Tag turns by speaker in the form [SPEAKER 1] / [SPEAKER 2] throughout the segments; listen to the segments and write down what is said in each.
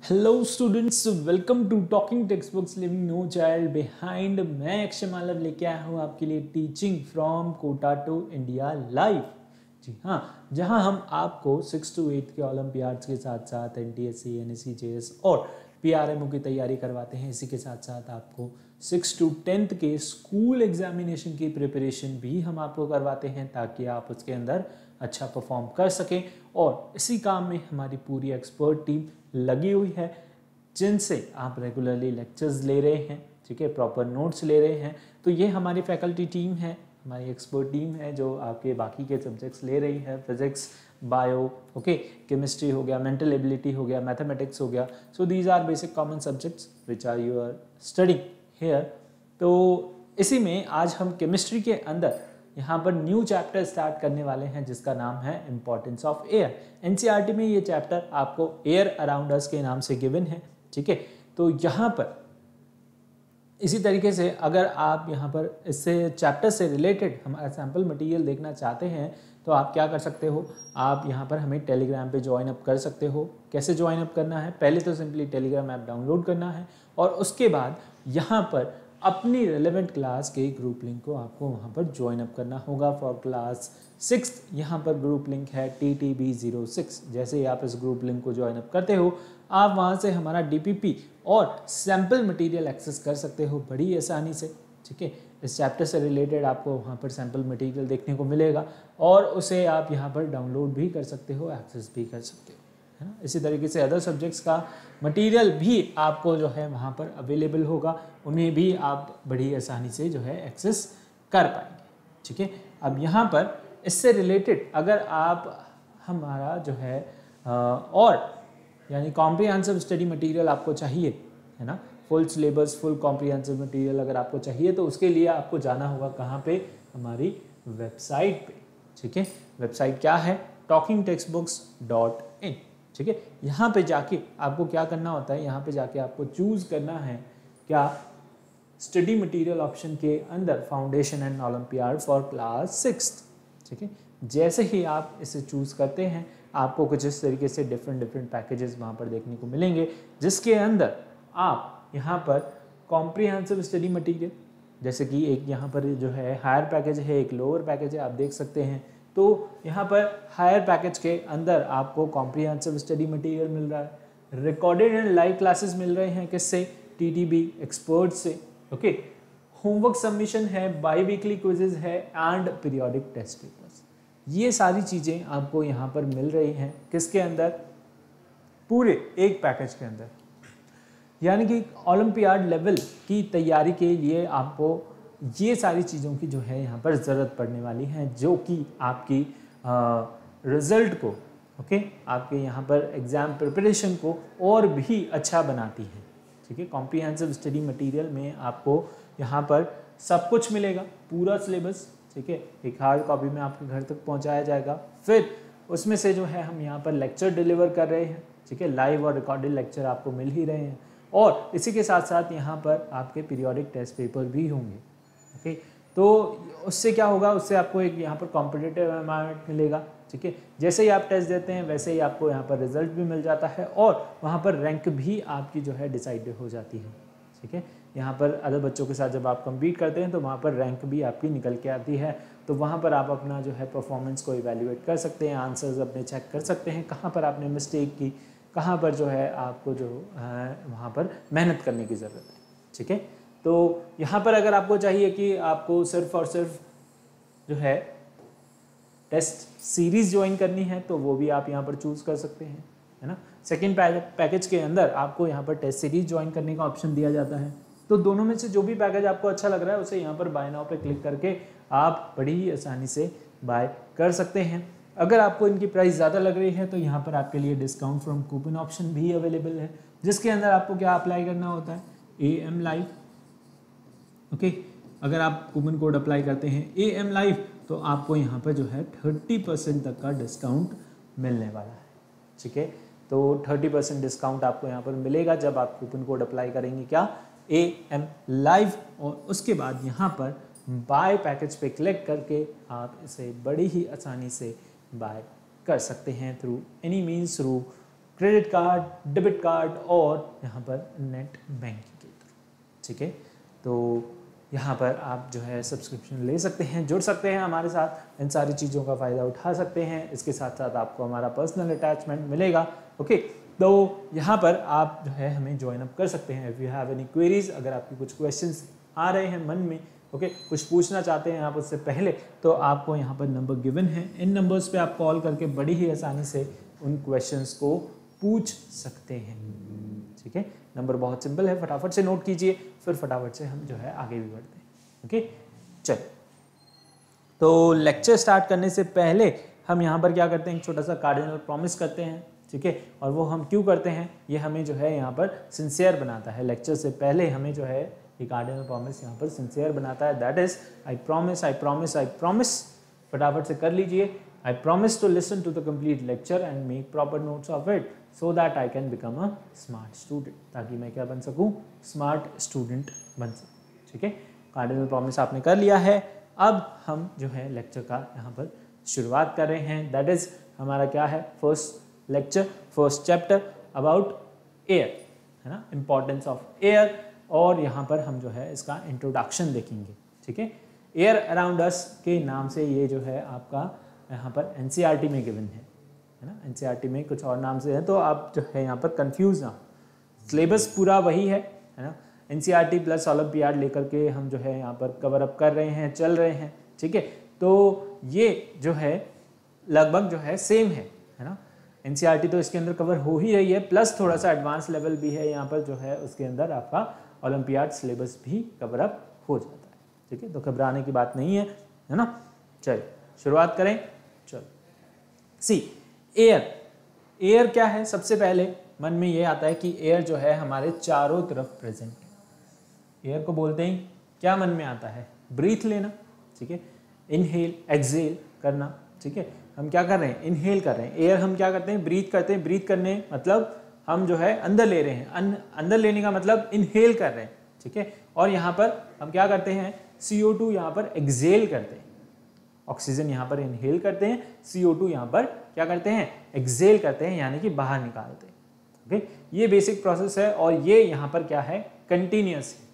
[SPEAKER 1] Hello students, welcome to talking textbooks leaving no child behind. मैं अक्षय मालव लेके आया हूँ आपके लिए teaching from Kota to India live. जी हाँ, जहाँ हम आपको 6 to 8 के ओलंपियाड्स के साथ साथ NTSC, NSC, JS और PRMO की तैयारी करवाते हैं। इसी के साथ साथ आपको 6 to 10 के स्कूल एग्जामिनेशन की प्रिपरेशन भी हम आपको करवाते हैं ताकि आप उसके अंदर अच्छा परफॉर्म कर सकें। और इसी काम में हमारी पूरी एक्सपर्ट टीम लगी हुई है, जिनसे आप रेगुलरली लेक्चर्स ले रहे हैं, ठीक है, प्रॉपर नोट्स ले रहे हैं। तो ये हमारी फैकल्टी टीम है, हमारी एक्सपर्ट टीम है जो आपके बाकी के सब्जेक्ट्स ले रही है। फिजिक्स, बायो, ओके, केमिस्ट्री हो गया, मेंटल एबिलिटी हो गया, मैथमेटिक्स हो गया। So these are basic common subjects which are you are studying here. तो इसी में आज हम केमिस्ट्री के अंदर यहाँ पर न्यू चैप्टर स्टार्ट करने वाले हैं जिसका नाम है इम्पॉर्टेंस ऑफ एयर। एनसीईआरटी में ये चैप्टर आपको एयर अराउंड अस के नाम से गिवन है, ठीक है। तो यहाँ पर इसी तरीके से अगर आप यहाँ पर इससे चैप्टर से रिलेटेड हमारा सैम्पल मटेरियल देखना चाहते हैं तो आप क्या कर सकते हो, आप यहाँ पर हमें टेलीग्राम पे ज्वाइन अप कर सकते हो। कैसे ज्वाइन अप करना है, पहले तो सिंपली टेलीग्राम ऐप डाउनलोड करना है और उसके बाद यहाँ पर अपनी रेलेवेंट क्लास के ग्रुप लिंक को आपको वहाँ पर ज्वाइन अप करना होगा। फॉर क्लास 6 यहाँ पर ग्रुप लिंक है TTB06। जैसे ही आप इस ग्रुप लिंक को ज्वाइन अप करते हो, आप वहाँ से हमारा DPP और सैम्पल मटेरियल एक्सेस कर सकते हो बड़ी आसानी से, ठीक है। इस चैप्टर से रिलेटेड आपको वहाँ पर सैम्पल मटेरियल देखने को मिलेगा और उसे आप यहाँ पर डाउनलोड भी कर सकते हो, एक्सेस भी कर सकते हो, है ना। इसी तरीके से अदर सब्जेक्ट्स का मटेरियल भी आपको जो है वहाँ पर अवेलेबल होगा, उन्हें भी आप बड़ी आसानी से जो है एक्सेस कर पाएंगे, ठीक है। अब यहाँ पर इससे रिलेटेड अगर आप हमारा जो है और यानी कॉम्प्रिहेंसिव स्टडी मटेरियल आपको चाहिए, है ना, full syllabus, full comprehensive material अगर आपको चाहिए तो उसके लिए आपको जाना होगा कहाँ पे, हमारी वेबसाइट पे, ठीक है। वेबसाइट क्या है, talkingtextbooks.in, ठीक है। यहाँ पे जाके आपको क्या करना होता है, यहाँ पे जाके आपको चूज करना है क्या, स्टडी मटेरियल ऑप्शन के अंदर foundation and olympiad for class 6, ठीक है। जैसे ही आप इसे चूज करते हैं आपको कुछ इस तरीके से डिफरेंट पैकेजेस वहाँ पर देखने को मिलेंगे, जिसके अंदर आप यहाँ पर कॉम्प्रिहेंसिव स्टडी मटेरियल, जैसे कि एक यहाँ पर जो है हायर पैकेज है, एक लोअर पैकेज है, आप देख सकते हैं। तो यहाँ पर हायर पैकेज के अंदर आपको कॉम्प्रिहेंसिव स्टडी मटेरियल मिल रहा है, रिकॉर्डेड एंड लाइव क्लासेस मिल रहे हैं, किससे, TTB एक्सपर्ट से, ओके। होमवर्क सबमिशन है, बाई वीकली क्विजेज है एंड पीरियोडिक टेस्ट पेपर्स। ये सारी चीज़ें आपको यहाँ पर मिल रही हैं, किसके अंदर, पूरे एक पैकेज के अंदर। यानी कि ओलंपियाड लेवल की तैयारी के लिए आपको ये सारी चीज़ों की जो है यहाँ पर ज़रूरत पड़ने वाली है, जो कि आपकी रिज़ल्ट को, ओके, आपके यहाँ पर एग्ज़ाम प्रिपरेशन को और भी अच्छा बनाती है, ठीक है। कॉम्प्रिहेंसिव स्टडी मटेरियल में आपको यहाँ पर सब कुछ मिलेगा, पूरा सिलेबस, ठीक है। एक हार्ड कॉपी में आपके घर तक पहुँचाया जाएगा। फिर उसमें से जो है हम यहाँ पर लेक्चर डिलीवर कर रहे हैं, ठीक है, लाइव और रिकॉर्डेड लेक्चर आपको मिल ही रहे हैं और इसी के साथ साथ यहाँ पर आपके पीरियोडिक टेस्ट पेपर भी होंगे, ओके। तो उससे क्या होगा, उससे आपको एक यहाँ पर कॉम्पिटिटिव एनवायरनमेंट मिलेगा, ठीक है। जैसे ही आप टेस्ट देते हैं वैसे ही आपको यहाँ पर रिजल्ट भी मिल जाता है और वहाँ पर रैंक भी आपकी जो है डिसाइड हो जाती है, ठीक है। यहाँ पर अदर बच्चों के साथ जब आप कम्पीट करते हैं तो वहाँ पर रैंक भी आपकी निकल के आती है। तो वहाँ पर आप अपना जो है परफॉर्मेंस को इवेल्युएट कर सकते हैं, आंसर्स अपने चेक कर सकते हैं, कहाँ पर आपने मिस्टेक की, कहाँ पर जो है आपको जो है वहाँ पर मेहनत करने की ज़रूरत है, ठीक है। तो यहाँ पर अगर आपको चाहिए कि आपको सिर्फ और सिर्फ जो है टेस्ट सीरीज़ ज्वाइन करनी है तो वो भी आप यहाँ पर चूज़ कर सकते हैं, है ना। सेकेंड पैकेज के अंदर आपको यहाँ पर टेस्ट सीरीज़ ज्वाइन करने का ऑप्शन दिया जाता है। तो दोनों में से जो भी पैकेज आपको अच्छा लग रहा है उसे यहाँ पर बाय नाउ पे क्लिक करके आप बड़ी ही आसानी से बाय कर सकते हैं। अगर आपको इनकी प्राइस ज़्यादा लग रही है तो यहाँ पर आपके लिए डिस्काउंट फ्रॉम कूपन ऑप्शन भी अवेलेबल है, जिसके अंदर आपको क्या अप्लाई करना होता है, AM लाइव, ओके। अगर आप कूपन कोड अप्लाई करते हैं AM लाइव तो आपको यहाँ पर जो है 30% तक का डिस्काउंट मिलने वाला है, ठीक है। तो 30% डिस्काउंट आपको यहाँ पर मिलेगा जब आप कूपन कोड अप्लाई करेंगे, क्या, AM लाइव। और उसके बाद यहाँ पर बाय पैकेज पे क्लिक करके आप इसे बड़ी ही आसानी से बाय कर सकते हैं through any means, through credit card, debit card और यहाँ पर नेट बैंकिंग के थ्रू। ठीक है, तो यहाँ पर आप जो है सब्सक्रिप्शन ले सकते हैं, जुड़ सकते हैं हमारे साथ, इन सारी चीज़ों का फ़ायदा उठा सकते हैं। इसके साथ साथ आपको हमारा पर्सनल अटैचमेंट मिलेगा। ओके, तो यहाँ पर आप जो है हमें ज्वाइन अप कर सकते हैं। If you have any queries, अगर आपकी कुछ क्वेश्चंस आ रहे हैं मन में, ओके, कुछ पूछना चाहते हैं आप उससे पहले, तो आपको यहाँ पर नंबर गिवन है, इन नंबर्स पे आप कॉल करके बड़ी ही आसानी से उन क्वेश्चंस को पूछ सकते हैं। ठीक है, नंबर बहुत सिंपल है, फटाफट से नोट कीजिए, फिर फटाफट से हम जो है आगे भी बढ़ते हैं। ओके, चल, तो लेक्चर स्टार्ट करने से पहले हम यहाँ पर क्या करते हैं, एक छोटा सा कार्डिनल प्रॉमिस करते हैं। ठीक है, और वो हम क्यों करते हैं, ये हमें जो है यहाँ पर सिंसियर बनाता है। लेक्चर से पहले हमें जो है ये कार्डिनल प्रॉमिस यहाँ पर सिंसियर बनाता है। That is I promise, I promise, I promise. फटाफट से कर लीजिए। I promise to listen to the complete lecture and make proper notes of it so that I can become a smart student, ताकि मैं क्या बन सकूं, स्मार्ट स्टूडेंट बन सकूं। ठीक है, कार्डिनल प्रॉमिस आपने कर लिया है। अब हम जो है लेक्चर का यहाँ पर शुरुआत कर रहे हैं। दैट इज हमारा क्या है, first lecture, first chapter about air, है ना, इम्पॉर्टेंस ऑफ एयर, और यहाँ पर हम जो है इसका इंट्रोडक्शन देखेंगे। ठीक है, एयर अराउंड अस के नाम से ये जो है आपका यहाँ पर एनसीईआरटी में गिवन है ना। एनसीईआरटी में कुछ और नाम से है, तो आप जो है यहाँ पर कंफ्यूज ना हो। सिलेबस पूरा वही है ना, एनसीईआरटी प्लस ओलंपियाड लेकर के हम जो है यहाँ पर कवर अप कर रहे हैं, चल रहे हैं। ठीक है, तो ये जो है लगभग जो है सेम है ना। एनसीईआरटी तो इसके अंदर कवर हो ही रही है, प्लस थोड़ा सा एडवांस लेवल भी है यहाँ पर जो है, उसके अंदर आपका ओलंपियाड सिलेबस भी कवर अप हो जाता है। ठीक है, तो घबराने की बात नहीं है ना। चलिए शुरुआत करें। चलो, सी एयर, एयर क्या है, सबसे पहले मन में ये आता है कि एयर जो है हमारे चारों तरफ प्रेजेंट है। एयर को बोलते ही क्या मन में आता है, ब्रीथ लेना। ठीक है, इनहेल एक्सहेल करना। ठीक है, हम क्या कर रहे हैं, इनहेल कर रहे हैं। एयर हम क्या करते हैं, ब्रीथ करते हैं। ब्रीथ करने मतलब हम जो है अंदर ले रहे हैं, अंदर लेने का मतलब इनहेल कर रहे हैं। ठीक है, और यहाँ पर हम क्या करते हैं, CO2 यहाँ पर एक्सहेल करते हैं। ऑक्सीजन यहाँ पर इनहेल करते हैं, CO2 यहाँ पर क्या करते हैं, एक्सहेल करते हैं, यानी कि बाहर निकालते हैं। ओके, ये बेसिक प्रोसेस है, और ये यहाँ पर क्या है, कंटिन्यूस है।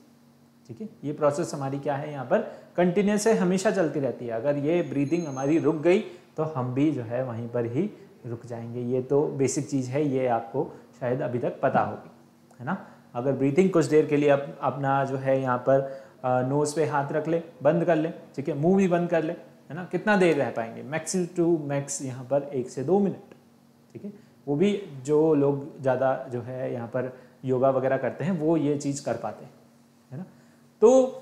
[SPEAKER 1] ठीक है, ये प्रोसेस हमारी क्या है, यहाँ पर कंटिन्यूस है, हमेशा चलती रहती है। अगर ये ब्रीदिंग हमारी रुक गई तो हम भी जो है वहीं पर ही रुक जाएंगे। ये तो बेसिक चीज़ है, ये आपको शायद अभी तक पता होगी, है ना। अगर ब्रीथिंग कुछ देर के लिए अपना जो है यहाँ पर नोज पे हाथ रख ले, बंद कर ले, ठीक है, मुंह भी बंद कर ले, है ना, कितना देर रह पाएंगे, मैक्स टू मैक्स यहाँ पर 1 से 2 मिनट। ठीक है, वो भी जो लोग ज़्यादा जो है यहाँ पर योगा वगैरह करते हैं वो ये चीज़ कर पाते हैं, है ना। तो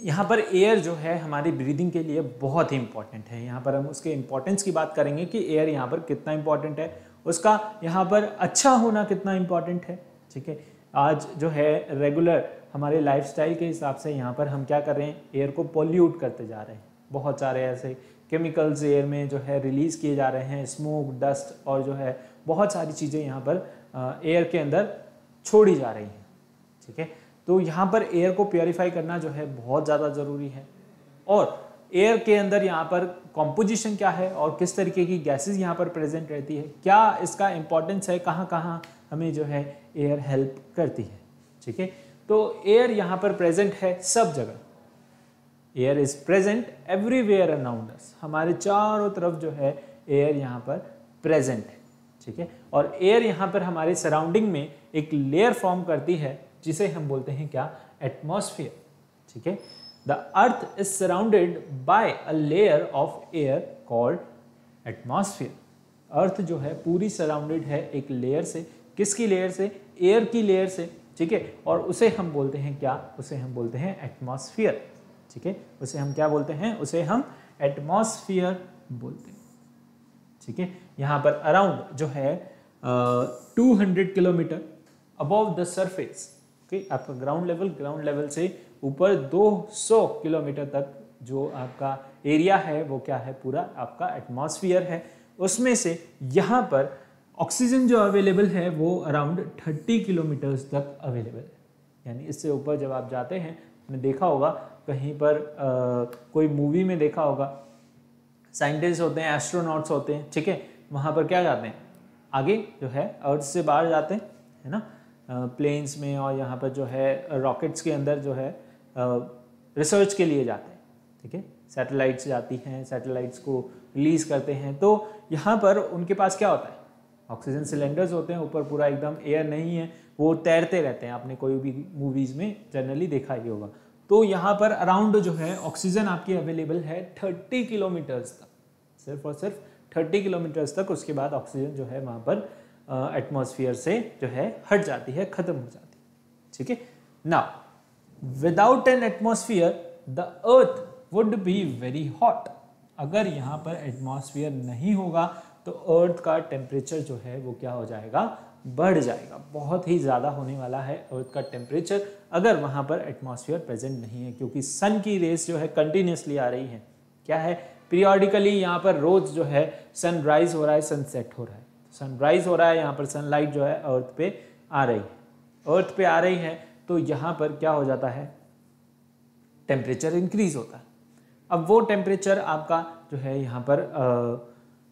[SPEAKER 1] यहाँ पर एयर जो है हमारी ब्रीदिंग के लिए बहुत ही इंपॉर्टेंट है। यहाँ पर हम उसके इम्पोर्टेंस की बात करेंगे कि एयर यहाँ पर कितना इंपॉर्टेंट है, उसका यहाँ पर अच्छा होना कितना इंपॉर्टेंट है। ठीक है, आज जो है रेगुलर हमारे लाइफस्टाइल के हिसाब से यहाँ पर हम क्या कर रहे हैं, एयर को पॉल्यूट करते जा रहे हैं। बहुत सारे ऐसे केमिकल्स एयर में जो है रिलीज़ किए जा रहे हैं, स्मोक, डस्ट, और जो है बहुत सारी चीज़ें यहाँ पर एयर के अंदर छोड़ी जा रही हैं। ठीक है, तो यहाँ पर एयर को प्योरीफाई करना जो है बहुत ज़्यादा ज़रूरी है। और एयर के अंदर यहाँ पर कॉम्पोजिशन क्या है और किस तरीके की गैसेस यहाँ पर प्रेजेंट रहती है, क्या इसका इम्पोर्टेंस है, कहाँ कहाँ हमें जो है एयर हेल्प करती है। ठीक है, तो एयर यहाँ पर प्रेजेंट है सब जगह। Air is present everywhere around अस, हमारे चारों तरफ जो है एयर यहाँ पर प्रेजेंट है। ठीक है, और एयर यहाँ पर हमारे सराउंडिंग में एक लेयर फॉर्म करती है जिसे हम बोलते हैं क्या, एटमॉस्फेयर। ठीक है, the earth is surrounded by a layer of air called atmosphere. Earth जो है पूरी सराउंडेड है एक लेयर से, किसकी लेयर से, एयर की लेयर से। ठीक है, और उसे हम बोलते हैं क्या, उसे हम बोलते हैं एटमॉस्फेयर। ठीक है, उसे हम क्या बोलते हैं, उसे हम एटमॉस्फेयर बोलते हैं। ठीक है, यहाँ पर अराउंड जो है 200 kilometre above the surface, okay, आपका ग्राउंड लेवल से ऊपर 200 किलोमीटर तक जो आपका एरिया है वो क्या है, पूरा आपका एटमॉस्फेयर है। उसमें से यहाँ पर ऑक्सीजन जो अवेलेबल है वो अराउंड 30 किलोमीटर्स तक अवेलेबल है। यानी इससे ऊपर जब आप जाते हैं, आपने देखा होगा कहीं पर कोई मूवी में देखा होगा, साइंटिस्ट होते हैं, एस्ट्रोनॉट्स होते हैं, ठीक है, वहाँ पर क्या जाते हैं, आगे जो है अर्थ से बाहर जाते हैं, है ना, प्लेन्स में, और यहाँ पर जो है रॉकेट्स के अंदर जो है रिसर्च के लिए जाते हैं, ठीक है, सैटेलाइट्स जाती हैं, सैटेलाइट्स को रिलीज करते हैं। तो यहाँ पर उनके पास क्या होता है, ऑक्सीजन सिलेंडर्स होते हैं, ऊपर पूरा एकदम एयर नहीं है, वो तैरते रहते हैं, आपने कोई भी मूवीज में जनरली देखा ही होगा। तो यहाँ पर अराउंड जो है ऑक्सीजन आपकी अवेलेबल है 30 किलोमीटर्स तक, सिर्फ और सिर्फ 30 किलोमीटर्स तक। उसके बाद ऑक्सीजन जो है वहाँ पर एटमॉस्फेयर से जो है हट जाती है, खत्म हो जाती है, ठीक है। Now without an atmosphere the earth would be very hot. अगर यहाँ पर एटमॉस्फेयर नहीं होगा तो अर्थ का टेम्परेचर जो है वो क्या हो जाएगा, बढ़ जाएगा, बहुत ही ज़्यादा होने वाला है अर्थ का टेम्परेचर अगर वहाँ पर एटमॉस्फेयर प्रेजेंट नहीं है, क्योंकि सन की रेस जो है कंटिन्यूसली आ रही है। क्या है, पीरियोडिकली यहाँ पर रोज जो है सनराइज हो रहा है, सनसेट हो रहा है, सनराइज हो रहा है, यहाँ पर सनलाइट जो है अर्थ पे आ रही है, अर्थ पे आ रही है, तो यहाँ पर क्या हो जाता है, टेम्परेचर इंक्रीज होता है। अब वो टेम्परेचर आपका जो है यहाँ पर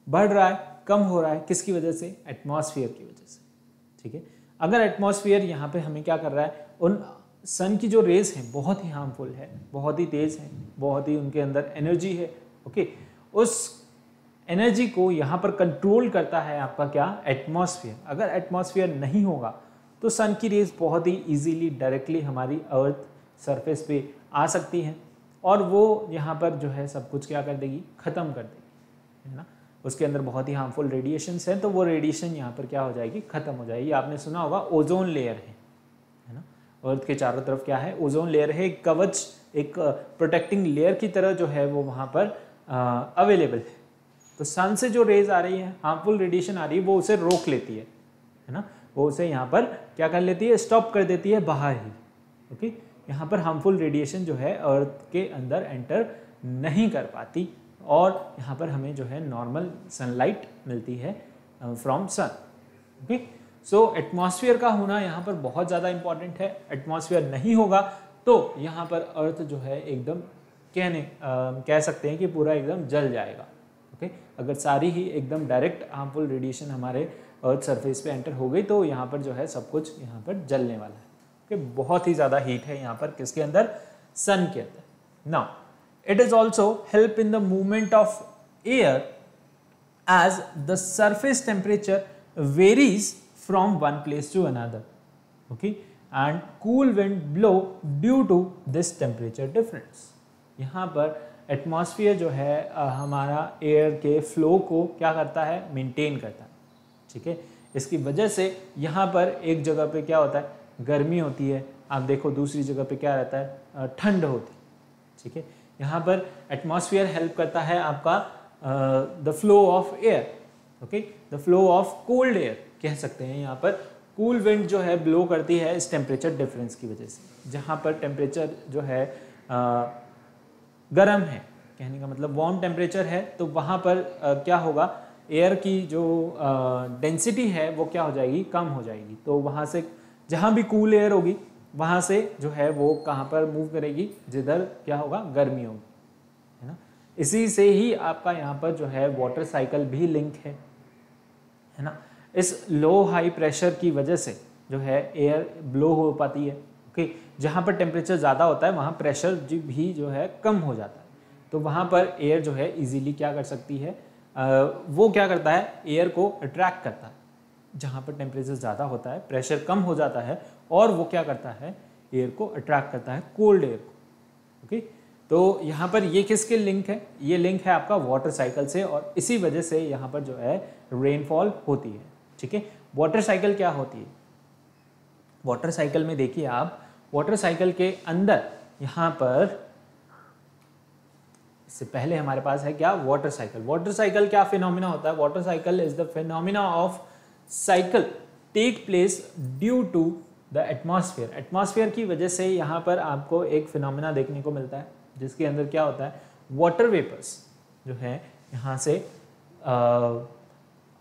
[SPEAKER 1] बढ़ रहा है, कम हो रहा है, किसकी वजह से, एटमॉस्फेयर की वजह से, ठीक है। अगर एटमॉस्फेयर यहाँ पे हमें क्या कर रहा है, उन सन की जो रेज हैं बहुत ही हार्मफुल है, बहुत ही तेज है, बहुत ही उनके अंदर एनर्जी है, ओके, उस एनर्जी को यहाँ पर कंट्रोल करता है आपका क्या, एटमॉस्फेयर। अगर एटमॉस्फेयर नहीं होगा तो सन की रेज बहुत ही इजीली डायरेक्टली हमारी अर्थ सरफेस पे आ सकती हैं, और वो यहाँ पर जो है सब कुछ क्या कर देगी, ख़त्म कर देगी, है ना। उसके अंदर बहुत ही हार्मफुल रेडिएशंस हैं, तो वो रेडिएशन यहाँ पर क्या हो जाएगी, ख़त्म हो जाएगी। आपने सुना होगा ओजोन लेयर है ना, अर्थ के चारों तरफ क्या है, ओजोन लेयर है, एक कवच, एक प्रोटेक्टिंग लेयर की तरह जो है वो वहाँ पर अवेलेबल है। तो सन से जो रेज आ रही है, हार्मफुल रेडिएशन आ रही है, वो उसे रोक लेती है ना, वो उसे यहाँ पर क्या कर लेती है, स्टॉप कर देती है बाहर ही, ओके। यहाँ पर हार्मफुल रेडिएशन जो है अर्थ के अंदर एंटर नहीं कर पाती, और यहाँ पर हमें जो है नॉर्मल सनलाइट मिलती है from sun, okay. So atmosphere का होना यहाँ पर बहुत ज़्यादा इंपॉर्टेंट है। एटमॉस्फेयर नहीं होगा तो यहाँ पर अर्थ जो है एकदम कह सकते हैं कि पूरा एकदम जल जाएगा, ओके। अगर सारी ही एकदम डायरेक्ट हार्मफुल रेडिएशन हमारे अर्थ सरफेस पे एंटर हो गई तो यहाँ पर जो है सब कुछ यहाँ पर जलने वाला है, ओके। बहुत ही ज़्यादा हीट है यहाँ पर किसके अंदर, सन के अंदर। Now it is also help in the movement of air as the surface temperature varies from one place to another, okay, and cool wind blow due to this temperature difference। यहाँ पर atmosphere जो है हमारा air के flow को क्या करता है, मेंटेन करता है, ठीक है। इसकी वजह से यहाँ पर एक जगह पे क्या होता है, गर्मी होती है, आप देखो दूसरी जगह पे क्या रहता है, ठंड होती है, ठीक है। यहाँ पर एटमॉस्फेयर हेल्प करता है आपका the flow of air, okay, the flow of cold air कह सकते हैं। यहाँ पर कूल विंड जो है ब्लो करती है इस टेम्परेचर डिफरेंस की वजह से। जहाँ पर टेम्परेचर जो है गर्म है, कहने का मतलब वार्म टेम्परेचर है, तो वहाँ पर क्या होगा, एयर की जो डेंसिटी है वो क्या हो जाएगी, कम हो जाएगी। तो वहाँ से जहाँ भी कूल एयर होगी वहाँ से जो है वो कहाँ पर मूव करेगी, जिधर क्या होगा, गर्मी होगी, है ना। इसी से ही आपका यहाँ पर जो है वाटर साइकिल भी लिंक है ना। इस लो हाई प्रेशर की वजह से जो है एयर ब्लो हो पाती है, ओके। जहाँ पर टेम्परेचर ज़्यादा होता है वहाँ प्रेशर भी जो है कम हो जाता है, तो वहाँ पर एयर जो है इजीली क्या कर सकती है, वो क्या करता है, एयर को अट्रैक्ट करता है। जहाँ पर टेम्परेचर ज़्यादा होता है, प्रेशर कम हो जाता है, और वो क्या करता है, एयर को अट्रैक्ट करता है, कोल्ड एयर को, ओके। तो यहाँ पर ये किसके लिंक है, ये लिंक है आपका वाटर साइकिल से, और इसी वजह से यहाँ पर जो है रेनफॉल होती है, ठीक है। वाटर साइकिल क्या होती है, वाटर साइकिल में देखिए आप, वाटर साइकिल के अंदर यहाँ पर इससे पहले हमारे पास है क्या, वाटर साइकिल। वाटर साइकिल क्या फिनोमिना होता है, water cycle is the phenomena of cycle take place due to the atmosphere. Atmosphere की वजह से यहाँ पर आपको एक फिनोमिना देखने को मिलता है, जिसके अंदर क्या होता है, वाटर वेपर्स जो है यहाँ से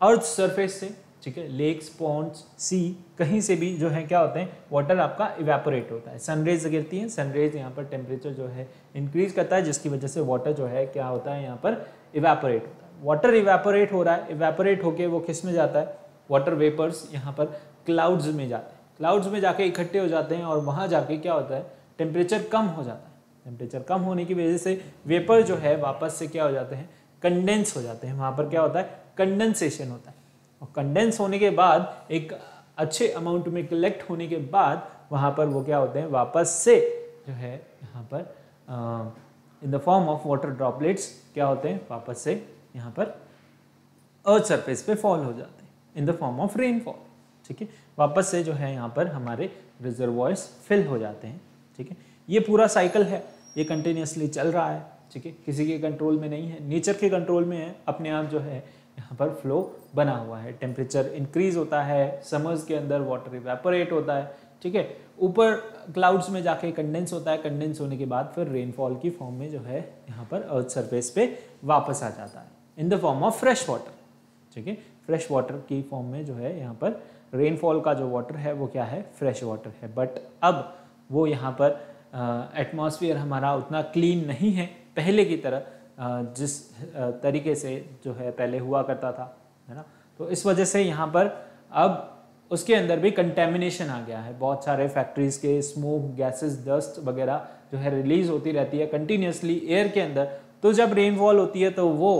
[SPEAKER 1] अर्थ सरफेस से, ठीक है, लेक्स, पॉन्ड्स, सी, कहीं से भी जो है क्या होते हैं, वाटर आपका इवेपोरेट होता है। सनरेज गिरती हैं, सनरेज यहाँ पर टेम्परेचर जो है इंक्रीज करता है, जिसकी वजह से वाटर जो है क्या होता है, यहाँ पर इवेपोरेट होता है। वाटर इवेपोरेट हो रहा है, इवेपोरेट होके वो किस में जाता है, वाटर वेपर्स यहाँ पर क्लाउड्स में जाते हैं, क्लाउड्स में जाके इकट्ठे हो जाते हैं और वहाँ जाके क्या होता है, टेम्परेचर कम हो जाता है। टेम्परेचर कम होने की वजह से वेपर जो है वापस से क्या हो जाते हैं, कंडेंस हो जाते हैं। वहाँ पर क्या होता है, कंडेंसेशन होता है, और कंडेंस होने के बाद एक अच्छे अमाउंट में कलेक्ट होने के बाद वहाँ पर वो क्या होते हैं, वापस से जो है यहाँ पर इन the form of water droplets क्या होते हैं, वापस से यहाँ पर अर्थ सरफेस पे फॉल हो जाते हैं इन द फॉर्म ऑफ रेनफॉल। ठीक है, वापस से जो है यहाँ पर हमारे रिजर्वॉयर्स फिल हो जाते हैं। ठीक है, ये पूरा साइकिल है, ये कंटिन्यूसली चल रहा है। ठीक है, किसी के कंट्रोल में नहीं है, नेचर के कंट्रोल में है, अपने आप जो है यहाँ पर फ्लो बना हुआ है। टेम्परेचर इंक्रीज होता है, समर्स के अंदर वाटर इवेपोरेट होता है। ठीक है, ऊपर क्लाउड्स में जाके कंडेंस होता है, कंडेंस होने के बाद फिर रेनफॉल की फॉर्म में जो है यहाँ पर अर्थ सरफेस पे वापस आ जाता है इन the form of fresh water. ठीक है, फ्रेश वाटर की फॉर्म में जो है यहाँ पर रेनफॉल का जो वाटर है वो क्या है, फ्रेश वाटर है। बट अब वो यहाँ पर एटमॉस्फेयर हमारा उतना क्लीन नहीं है पहले की तरह, जिस तरीके से जो है पहले हुआ करता था, है ना। तो इस वजह से यहाँ पर अब उसके अंदर भी कंटेमिनेशन आ गया है। बहुत सारे फैक्ट्रीज के स्मोक, गैसेस, डस्ट वगैरह जो है रिलीज होती रहती है कंटिन्यूसली एयर के अंदर। तो जब रेनफॉल होती है तो वो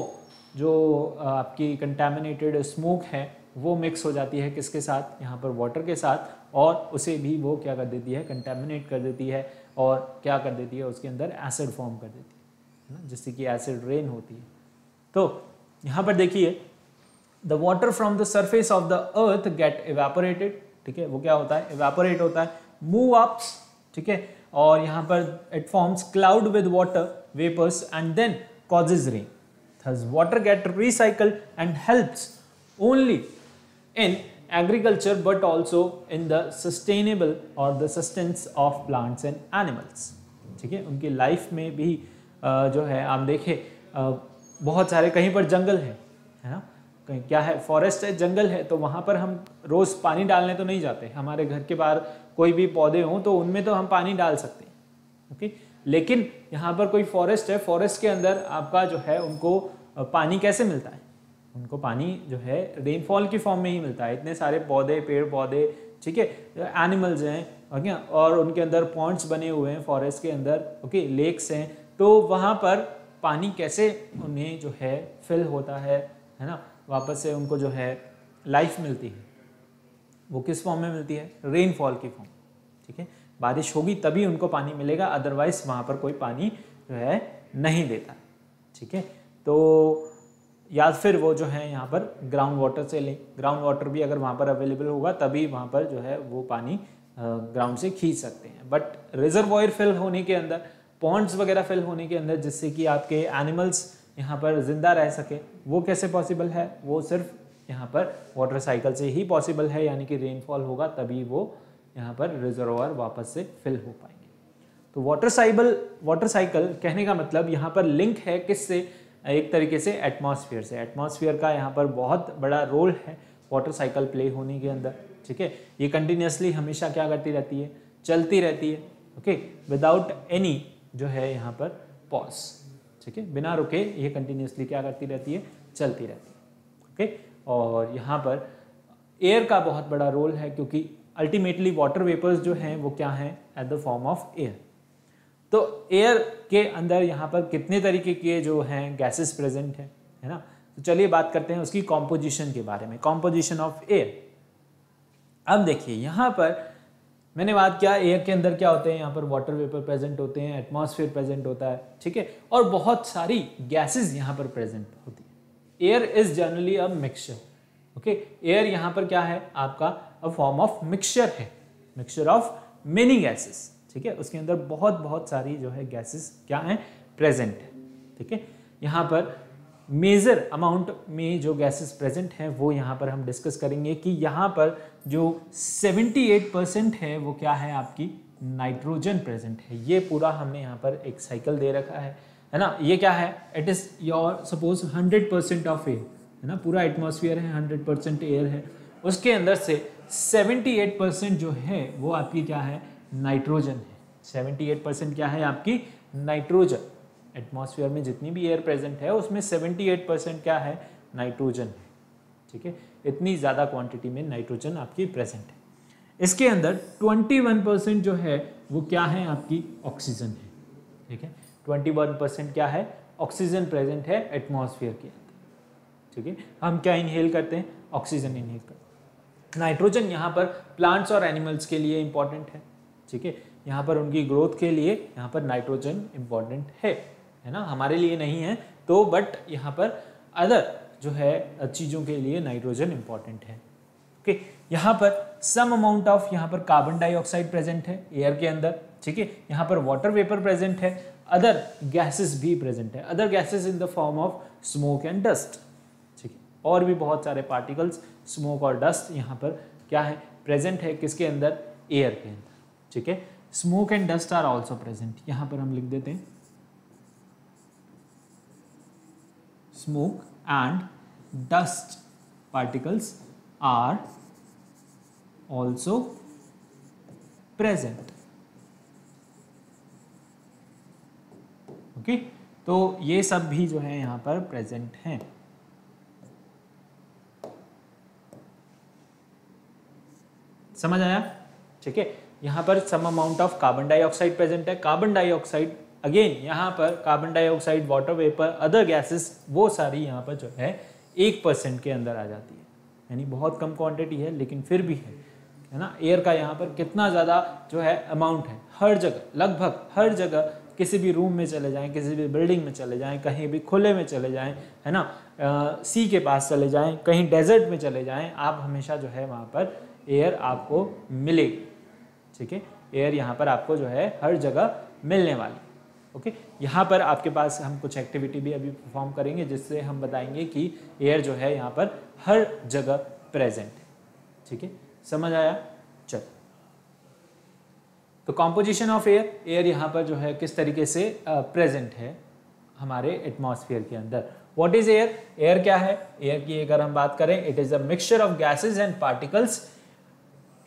[SPEAKER 1] जो आपकी कंटेमिनेटेड स्मोक है वो मिक्स हो जाती है किसके साथ, यहाँ पर वाटर के साथ, और उसे भी वो क्या कर देती है, कंटेमिनेट कर देती है, और क्या कर देती है, उसके अंदर एसिड फॉर्म कर देती है ना, जिससे कि एसिड रेन होती है। तो यहाँ पर देखिए, the water from the surface of the earth get evaporated. ठीक है, वो क्या होता है, इवेपोरेट होता है, मूव अप्स। ठीक है, और यहाँ पर it forms cloud with water vapours and then causes rain. Thus, water get recycled and helps only in agriculture, but also in the sustainable or the sustenance of plants and animals. ठीक है, उनकी life में भी जो है आप देखें बहुत सारे, कहीं पर जंगल है ना, कहीं क्या है, फॉरेस्ट है, जंगल है, तो वहाँ पर हम रोज़ पानी डालने तो नहीं जाते। हमारे घर के बाहर कोई भी पौधे हों तो उनमें तो हम पानी डाल सकते हैं। ओके, लेकिन यहाँ पर कोई फॉरेस्ट है, फॉरेस्ट के अंदर आपका जो है उनको पानी कैसे मिलता है, उनको पानी जो है रेनफॉल की फॉर्म में ही मिलता है। इतने सारे पौधे, पेड़ पौधे, ठीक है, एनिमल्स हैं, ओके, और उनके अंदर पॉन्ड्स बने हुए हैं फॉरेस्ट के अंदर, ओके, लेक्स हैं, तो वहाँ पर पानी कैसे उन्हें जो है फिल होता है ना, वापस से उनको जो है लाइफ मिलती है। वो किस फॉर्म में मिलती है, रेनफॉल की फॉर्म। ठीक है, बारिश होगी तभी उनको पानी मिलेगा, अदरवाइज वहाँ पर कोई पानी जो है नहीं देता। ठीक है, तो या फिर वो जो है यहाँ पर ग्राउंड वाटर से लें, ग्राउंड वाटर भी अगर वहाँ पर अवेलेबल होगा तभी वहाँ पर जो है वो पानी ग्राउंड से खींच सकते हैं। बट रिजर्वॉयर फिल होने के अंदर, पॉन्ड्स वगैरह फिल होने के अंदर, जिससे कि आपके एनिमल्स यहाँ पर जिंदा रह सके, वो कैसे पॉसिबल है, वो सिर्फ यहाँ पर वाटर साइकिल से ही पॉसिबल है, यानी कि रेनफॉल होगा तभी वो यहाँ पर रिजर्वॉयर वापस से फिल हो पाएंगे। तो वाटर साइकिल कहने का मतलब यहाँ पर लिंक है किससे, एक तरीके से एटमॉस्फेयर से। एटमॉस्फेयर का यहाँ पर बहुत बड़ा रोल है वाटर साइकिल प्ले होने के अंदर। ठीक है, ये कंटिन्यूसली हमेशा क्या करती रहती है, चलती रहती है, ओके, विदाउट एनी जो है यहाँ पर पॉज। ठीक है, बिना रुके ये कंटिन्यूसली क्या करती रहती है, चलती रहती है। ओके, और यहाँ पर एयर का बहुत बड़ा रोल है, क्योंकि अल्टीमेटली वाटर वेपर्स जो हैं वो क्या हैं, at the form of air. तो एयर के अंदर यहाँ पर कितने तरीके के जो हैं गैसेस प्रेजेंट हैं, है ना। तो चलिए बात करते हैं उसकी कॉम्पोजिशन के बारे में, कॉम्पोजिशन ऑफ एयर। अब देखिए यहाँ पर मैंने बात किया एयर के अंदर क्या होते हैं, यहाँ पर वाटर वेपर प्रेजेंट होते हैं, एटमॉस्फेयर प्रेजेंट होता है, ठीक है, और बहुत सारी गैसेस यहाँ पर प्रेजेंट होती है। Air is generally a mixture, okay, air यहाँ पर क्या है आपका, अ फॉर्म ऑफ मिक्सचर है, मिक्सचर ऑफ मेनी गैसेस। ठीक है, उसके अंदर बहुत सारी जो है गैसेस क्या है, प्रेजेंट है। ठीक है, यहाँ पर मेजर अमाउंट में जो गैसेस प्रेजेंट हैं वो यहाँ पर हम डिस्कस करेंगे कि यहाँ पर जो 78% है वो क्या है, आपकी नाइट्रोजन प्रेजेंट है। ये पूरा हमने यहाँ पर एक साइकिल दे रखा है ना। ये क्या है, it is your suppose 100% of air, है ना, पूरा एटमॉस्फेयर है, 100% एयर है, उसके अंदर से 78% जो है वो आपकी क्या है, नाइट्रोजन है। 78% क्या है आपकी, नाइट्रोजन। एटमॉस्फेयर में जितनी भी एयर प्रेजेंट है उसमें 78% क्या है, नाइट्रोजन है। ठीक है, इतनी ज़्यादा क्वांटिटी में नाइट्रोजन आपकी प्रेजेंट है। इसके अंदर 21% जो है वो क्या है, आपकी ऑक्सीजन है। ठीक है, 21% क्या है, ऑक्सीजन प्रेजेंट है एटमॉस्फेयर के अंदर। ठीक है, हम क्या इनहेल करते हैं, ऑक्सीजन इनहेल करते हैं। नाइट्रोजन यहाँ पर प्लांट्स और एनिमल्स के लिए इंपॉर्टेंट है। ठीक है, यहाँ पर उनकी ग्रोथ के लिए यहाँ पर नाइट्रोजन इंपॉर्टेंट है ना, हमारे लिए नहीं है तो, बट यहाँ पर अदर जो है चीज़ों के लिए नाइट्रोजन इंपॉर्टेंट है। ओके, यहाँ पर सम अमाउंट ऑफ यहाँ पर कार्बन डाइऑक्साइड प्रेजेंट है एयर के अंदर। ठीक है, यहाँ पर वाटर वेपर प्रेजेंट है, अदर गैसेस भी प्रेजेंट है, other gases in the form of smoke and dust. ठीक है, और भी बहुत सारे पार्टिकल्स, स्मोक और डस्ट यहाँ पर क्या है, प्रेजेंट है, किसके अंदर, एयर के अंदर। ठीक है, smoke and dust are also present, यहाँ पर हम लिख देते हैं smoke and dust particles are also present. Okay, तो ये सब भी जो है यहाँ पर प्रेजेंट हैं। समझ आया? ठीक है, यहाँ पर some amount of carbon dioxide present है। कार्बन डाइऑक्साइड अगेन यहाँ पर carbon dioxide, water vapour, other gases, वो सारी यहाँ पर जो है 1% के अंदर आ जाती है, यानी बहुत कम क्वांटिटी है लेकिन फिर भी है ना। एयर का यहाँ पर कितना ज़्यादा जो है अमाउंट है, हर जगह, लगभग हर जगह, किसी भी रूम में चले जाएं, किसी भी बिल्डिंग में चले जाएं, कहीं भी खुले में चले जाएं, है ना, सी के पास चले जाएं, कहीं डेजर्ट में चले जाएं, आप हमेशा जो है वहाँ पर एयर आपको मिलेगी। ठीक है, एयर यहाँ पर आपको जो है हर जगह मिलने वाली। ओके, यहाँ पर आपके पास हम कुछ एक्टिविटी भी अभी परफॉर्म करेंगे जिससे हम बताएंगे कि एयर जो है यहाँ पर हर जगह प्रेजेंट है। ठीक है, समझ आया? चल, तो कॉम्पोजिशन ऑफ एयर, एयर यहाँ पर जो है किस तरीके से प्रेजेंट है हमारे एटमॉस्फेयर के अंदर। What is air? एयर क्या है? एयर की अगर हम बात करें, it is a mixture of gases and particles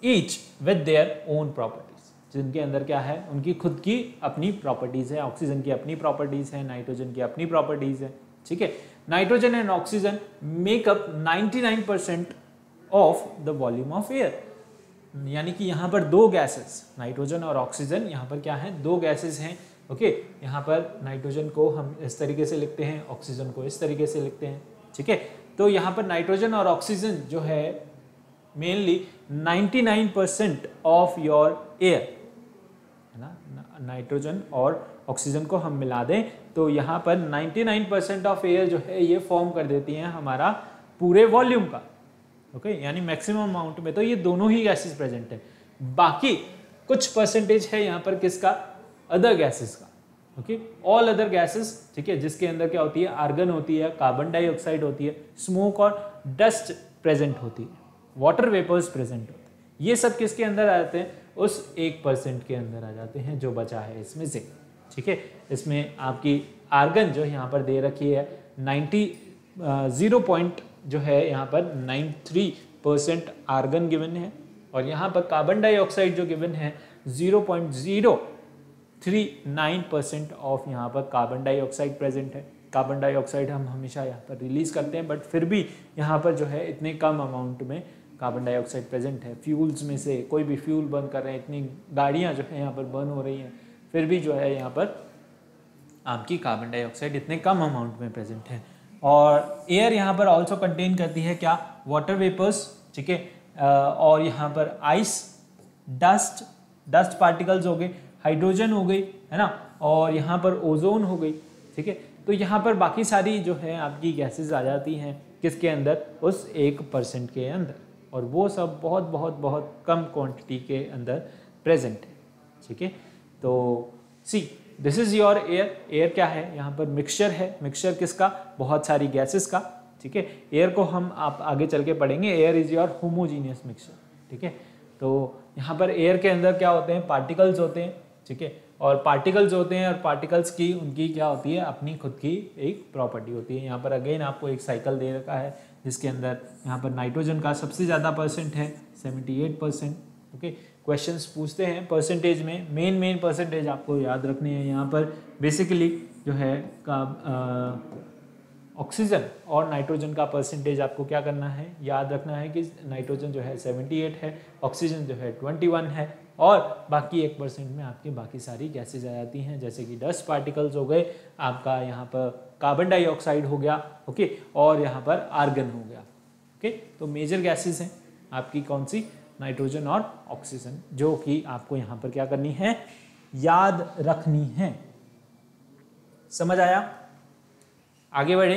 [SPEAKER 1] each with their own properties, जिनके अंदर क्या है, उनकी खुद की अपनी प्रॉपर्टीज है। ऑक्सीजन की अपनी प्रॉपर्टीज है, नाइट्रोजन की अपनी प्रॉपर्टीज है। ठीक है, nitrogen and oxygen make up 99% of the volume of air, यानी कि यहाँ पर दो गैसेस, नाइट्रोजन और ऑक्सीजन, यहाँ पर क्या है, दो गैसेस हैं। ओके, यहाँ पर नाइट्रोजन को हम इस तरीके से लिखते हैं, ऑक्सीजन को इस तरीके से लिखते हैं। ठीक है, तो यहाँ पर नाइट्रोजन और ऑक्सीजन जो है मेनली 99% ऑफ योर एयर, है ना, नाइट्रोजन और ऑक्सीजन को हम मिला दें तो यहाँ पर 99% ऑफ एयर जो है ये फॉर्म कर देती हैं हमारा पूरे वॉल्यूम का। ओके, यानी मैक्सिमम अमाउंट में तो ये दोनों ही गैसेस प्रेजेंट है, बाकी कुछ परसेंटेज है यहाँ पर किसका, अदर गैसेस का। ओके, ऑल अदर गैसेस, ठीक है, जिसके अंदर क्या होती है, आर्गन होती है, कार्बन डाइऑक्साइड होती है, स्मोक और डस्ट प्रेजेंट होती है, वाटर वेपर्स प्रेजेंट होते हैं, ये सब किसके अंदर आ जाते हैं, उस 1% के अंदर आ जाते हैं जो बचा है इसमें से। ठीक है, इसमें आपकी आर्गन जो यहाँ पर दे रखी है 0 है यहाँ पर 93% आर्गन गिवन है, और यहाँ पर कार्बन डाइऑक्साइड जो गिवन है 0.039% ऑफ यहाँ पर कार्बन डाइऑक्साइड प्रेजेंट है। कार्बन डाइऑक्साइड हम हमेशा यहाँ पर रिलीज करते हैं, बट फिर भी यहाँ पर जो है इतने कम अमाउंट में कार्बन डाइऑक्साइड प्रेजेंट है। फ्यूल्स में से कोई भी फ्यूल बर्न कर रहे हैं, इतनी गाड़ियाँ जो है यहाँ पर बर्न हो रही हैं, फिर भी जो है यहाँ पर आपकी कार्बन डाइऑक्साइड इतने कम अमाउंट में प्रेजेंट है। और एयर यहाँ पर ऑल्सो कंटेन करती है क्या, वाटर वेपर्स, ठीक है, और यहाँ पर आइस, डस्ट पार्टिकल्स हो गए, हाइड्रोजन हो गई, है ना, और यहाँ पर ओजोन हो गई। ठीक है, तो यहाँ पर बाकी सारी जो है आपकी गैसेस आ जाती हैं किसके अंदर, उस 1% के अंदर, और वो सब बहुत बहुत बहुत कम क्वांटिटी के अंदर प्रेजेंट है। ठीक है, तो see this is your air. Air क्या है, यहाँ पर मिक्सचर है, मिक्सचर किसका, बहुत सारी गैसेस का। ठीक है, एयर को हम आप आगे चल के पढ़ेंगे, air is your homogeneous mixture. ठीक है, तो यहाँ पर एयर के अंदर क्या होते हैं, पार्टिकल्स होते हैं। ठीक है, और पार्टिकल्स होते हैं, और पार्टिकल्स की उनकी क्या होती है, अपनी खुद की एक प्रॉपर्टी होती है। यहाँ पर अगेन आपको एक साइकिल दे रखा है जिसके अंदर यहाँ पर नाइट्रोजन का सबसे ज़्यादा परसेंट है 78%। ओके, क्वेश्चंस पूछते हैं परसेंटेज में, मेन परसेंटेज आपको याद रखने हैं। यहाँ पर बेसिकली जो है का ऑक्सीजन और नाइट्रोजन का परसेंटेज आपको क्या करना है, याद रखना है कि नाइट्रोजन जो है 78 है, ऑक्सीजन जो है 21 है, और बाकी 1% में आपकी बाकी सारी गैसेज आ जाती हैं, जैसे कि डस्ट पार्टिकल्स हो गए, आपका यहाँ पर कार्बन डाइऑक्साइड हो गया, ओके, और यहाँ पर आर्गन हो गया, ओके। तो मेजर गैसेज हैं आपकी कौन सी, नाइट्रोजन और ऑक्सीजन, जो कि आपको यहाँ पर क्या करनी है, याद रखनी है। समझ आया? आगे बढ़े।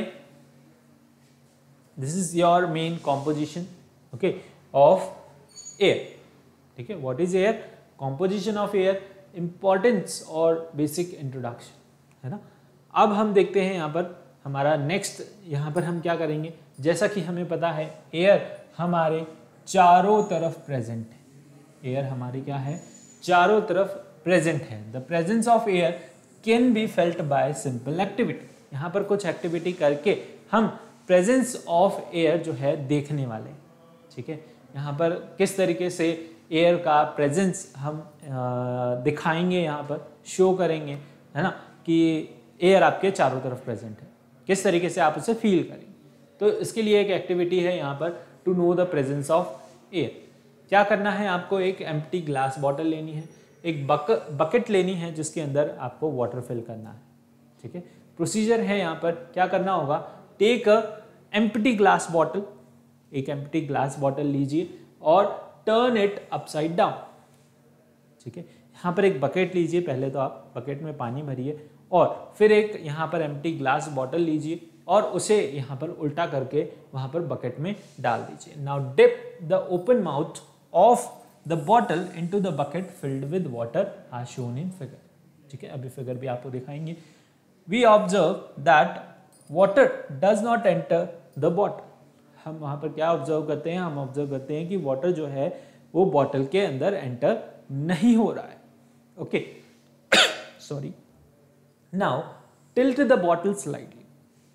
[SPEAKER 1] This is your main composition, okay, of air. ठीक है, what is air, composition of air, importance और बेसिक इंट्रोडक्शन, है ना। अब हम देखते हैं यहाँ पर हमारा नेक्स्ट, यहाँ पर हम क्या करेंगे, जैसा कि हमें पता है एयर हमारे चारों तरफ प्रेजेंट है, एयर हमारी क्या है, चारों तरफ प्रेजेंट है। The presence of air can be felt by simple activity. यहाँ पर कुछ एक्टिविटी करके हम प्रेजेंस ऑफ एयर जो है देखने वाले हैं, ठीक है। यहाँ पर किस तरीके से एयर का प्रेजेंस हम दिखाएंगे, यहाँ पर शो करेंगे, है ना, कि एयर आपके चारों तरफ प्रेजेंट है, किस तरीके से आप उसे फील करेंगे। तो इसके लिए एक एक्टिविटी है यहाँ पर, to know the presence of air. क्या करना है आपको, एक एम्प्टी ग्लास बॉटल लेनी है, एक बकेट लेनी है जिसके अंदर आपको वाटर फिल करना है, ठीक है। प्रोसीजर है यहाँ पर, क्या करना होगा, take a empty glass bottle, एक एम्प्टी ग्लास बॉटल लीजिए और टर्न इट अपसाइड डाउन, ठीक है। यहाँ पर एक बकेट लीजिए, पहले तो आप बकेट में पानी भरिए और फिर एक यहाँ पर एम्प्टी ग्लास बॉटल लीजिए और उसे यहाँ पर उल्टा करके वहाँ पर बकेट में डाल दीजिए। Now dip the open mouth of the bottle into the bucket filled with water as shown in figure, ठीक है। अभी फिगर भी आपको दिखाएंगे। We observe that water does not enter the bottle. हम वहाँ पर क्या ऑब्जर्व करते हैं, हम ऑब्जर्व करते हैं कि वाटर जो है वो बॉटल के अंदर एंटर नहीं हो रहा है, okay, sorry. Now tilt the bottle slightly,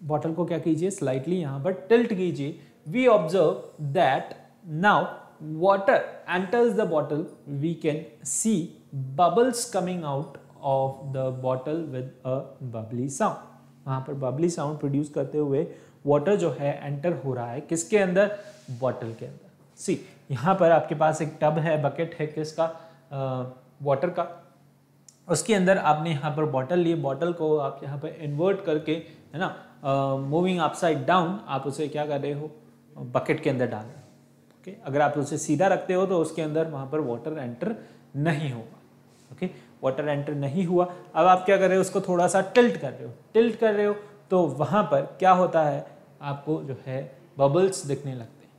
[SPEAKER 1] bottle को क्या कीजिए, स्लाइटली यहाँ पर टिल्ट कीजिए। We observe that now water enters the bottle, we can see bubbles coming out of the bottle with a bubbly sound. वहाँ पर bubbly sound produce करते हुए वाटर जो है एंटर हो रहा है किसके अंदर, बॉटल के अंदर। सी यहाँ पर आपके पास एक टब है, बकेट है किसका, वाटर का, उसके अंदर आपने यहाँ पर बॉटल लिए, बॉटल को आप यहाँ पर इन्वर्ट करके, है ना, मूविंग अपसाइड डाउन, आप उसे क्या कर रहे हो, बकेट के अंदर डाल रहे हो, ओके। अगर आप उसे सीधा रखते हो तो उसके अंदर वहाँ पर वाटर एंटर नहीं होगा, ओके, वाटर एंटर नहीं हुआ। अब आप क्या कर रहे हो, उसको थोड़ा सा टिल्ट कर रहे हो, टिल्ट कर रहे हो तो वहाँ पर क्या होता है, आपको जो है बबल्स दिखने लगते हैं,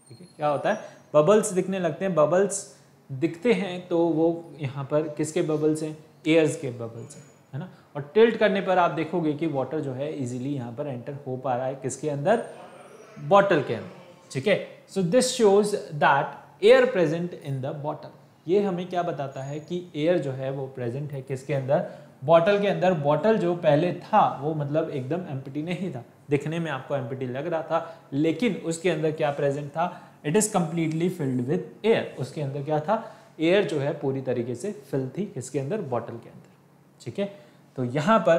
[SPEAKER 1] ठीक है। क्या होता है, बबल्स दिखने लगते हैं। बबल्स दिखते हैं तो वो यहाँ पर किसके बबल्स हैं, एयर्स के बबल्स हैं, है ना। और टिल्ट करने पर आप देखोगे कि वाटर जो है इजीली यहाँ पर एंटर हो पा रहा है किसके अंदर, बॉटल के अंदर, ठीक है। So this shows that air present in the bottle. ये हमें क्या बताता है कि एयर जो है वो प्रेजेंट है किसके अंदर, बॉटल के अंदर। बॉटल जो पहले था वो मतलब एकदम एम्प्टी नहीं था, दिखने में आपको एम्प्टी लग रहा था, लेकिन उसके अंदर क्या प्रेजेंट था, it is completely filled with air. उसके अंदर क्या था, एयर जो है पूरी तरीके से फिल थी किसके अंदर, बॉटल के अंदर, ठीक है। तो यहाँ पर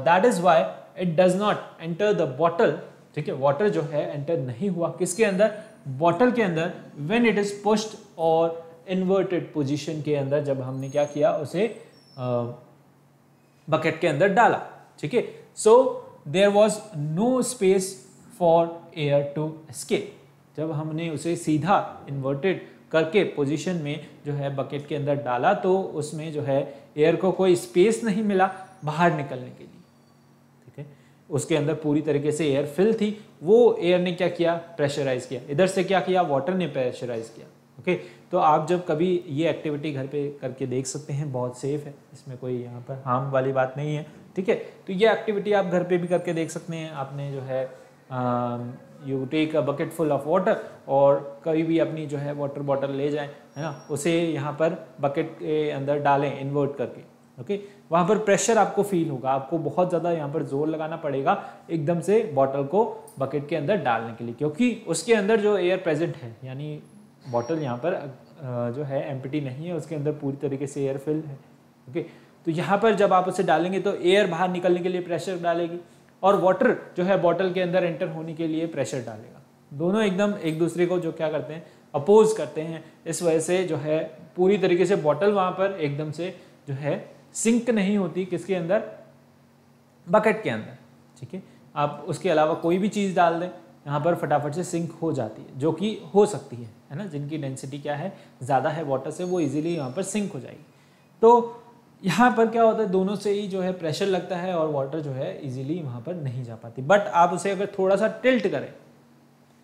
[SPEAKER 1] that is why it does not enter the bottle, ठीक है। वाटर जो है एंटर नहीं हुआ किसके अंदर, बॉटल के अंदर, व्हेन इट इज पुश्ड और इन्वर्टेड पोजीशन के अंदर, जब हमने क्या किया, उसे बकेट के अंदर डाला, ठीक है। So there was no space for air to escape. जब हमने उसे सीधा इन्वर्टेड करके पोजीशन में जो है बकेट के अंदर डाला तो उसमें जो है एयर को कोई स्पेस नहीं मिला बाहर निकलने के लिए, उसके अंदर पूरी तरीके से एयर फिल थी। वो एयर ने क्या किया, प्रेशराइज किया, इधर से क्या किया, वाटर ने प्रेशराइज किया, ओके। तो आप जब कभी ये एक्टिविटी घर पे करके देख सकते हैं, बहुत सेफ है, इसमें कोई यहाँ पर हार्म वाली बात नहीं है, ठीक है। तो ये एक्टिविटी आप घर पे भी करके देख सकते हैं। आपने जो है you take a bucket full of water और कभी भी अपनी जो है वाटर बॉटल ले जाएं, है ना, उसे यहाँ पर बकेट के अंदर डालें इन्वर्ट करके, ओके। वहाँ पर प्रेशर आपको फील होगा, आपको बहुत ज़्यादा यहाँ पर जोर लगाना पड़ेगा एकदम से बॉटल को बकेट के अंदर डालने के लिए, क्योंकि उसके अंदर जो एयर प्रेजेंट है, यानी बॉटल यहाँ पर जो है एम्प्टी नहीं है, उसके अंदर पूरी तरीके से एयर फिल है, ओके। तो यहाँ पर जब आप उसे डालेंगे तो एयर बाहर निकलने के लिए प्रेशर डालेगी और वाटर जो है बॉटल के अंदर एंटर होने के लिए प्रेशर डालेगा। दोनों एकदम एक दूसरे को जो क्या करते हैं, अपोज करते हैं। इस वजह से जो है पूरी तरीके से बॉटल वहाँ पर एकदम से जो है सिंक नहीं होती, किसके अंदर, बकेट के अंदर, ठीक है। आप उसके अलावा कोई भी चीज़ डाल दें यहाँ पर फटाफट से सिंक हो जाती है, जो कि हो सकती है ना, जिनकी डेंसिटी क्या है, ज़्यादा है वाटर से, वो इजीली यहाँ पर सिंक हो जाएगी। तो यहाँ पर क्या होता है, दोनों से ही जो है प्रेशर लगता है और वाटर जो है इजीली वहाँ पर नहीं जा पाती। बट आप उसे अगर थोड़ा सा टिल्ट करें,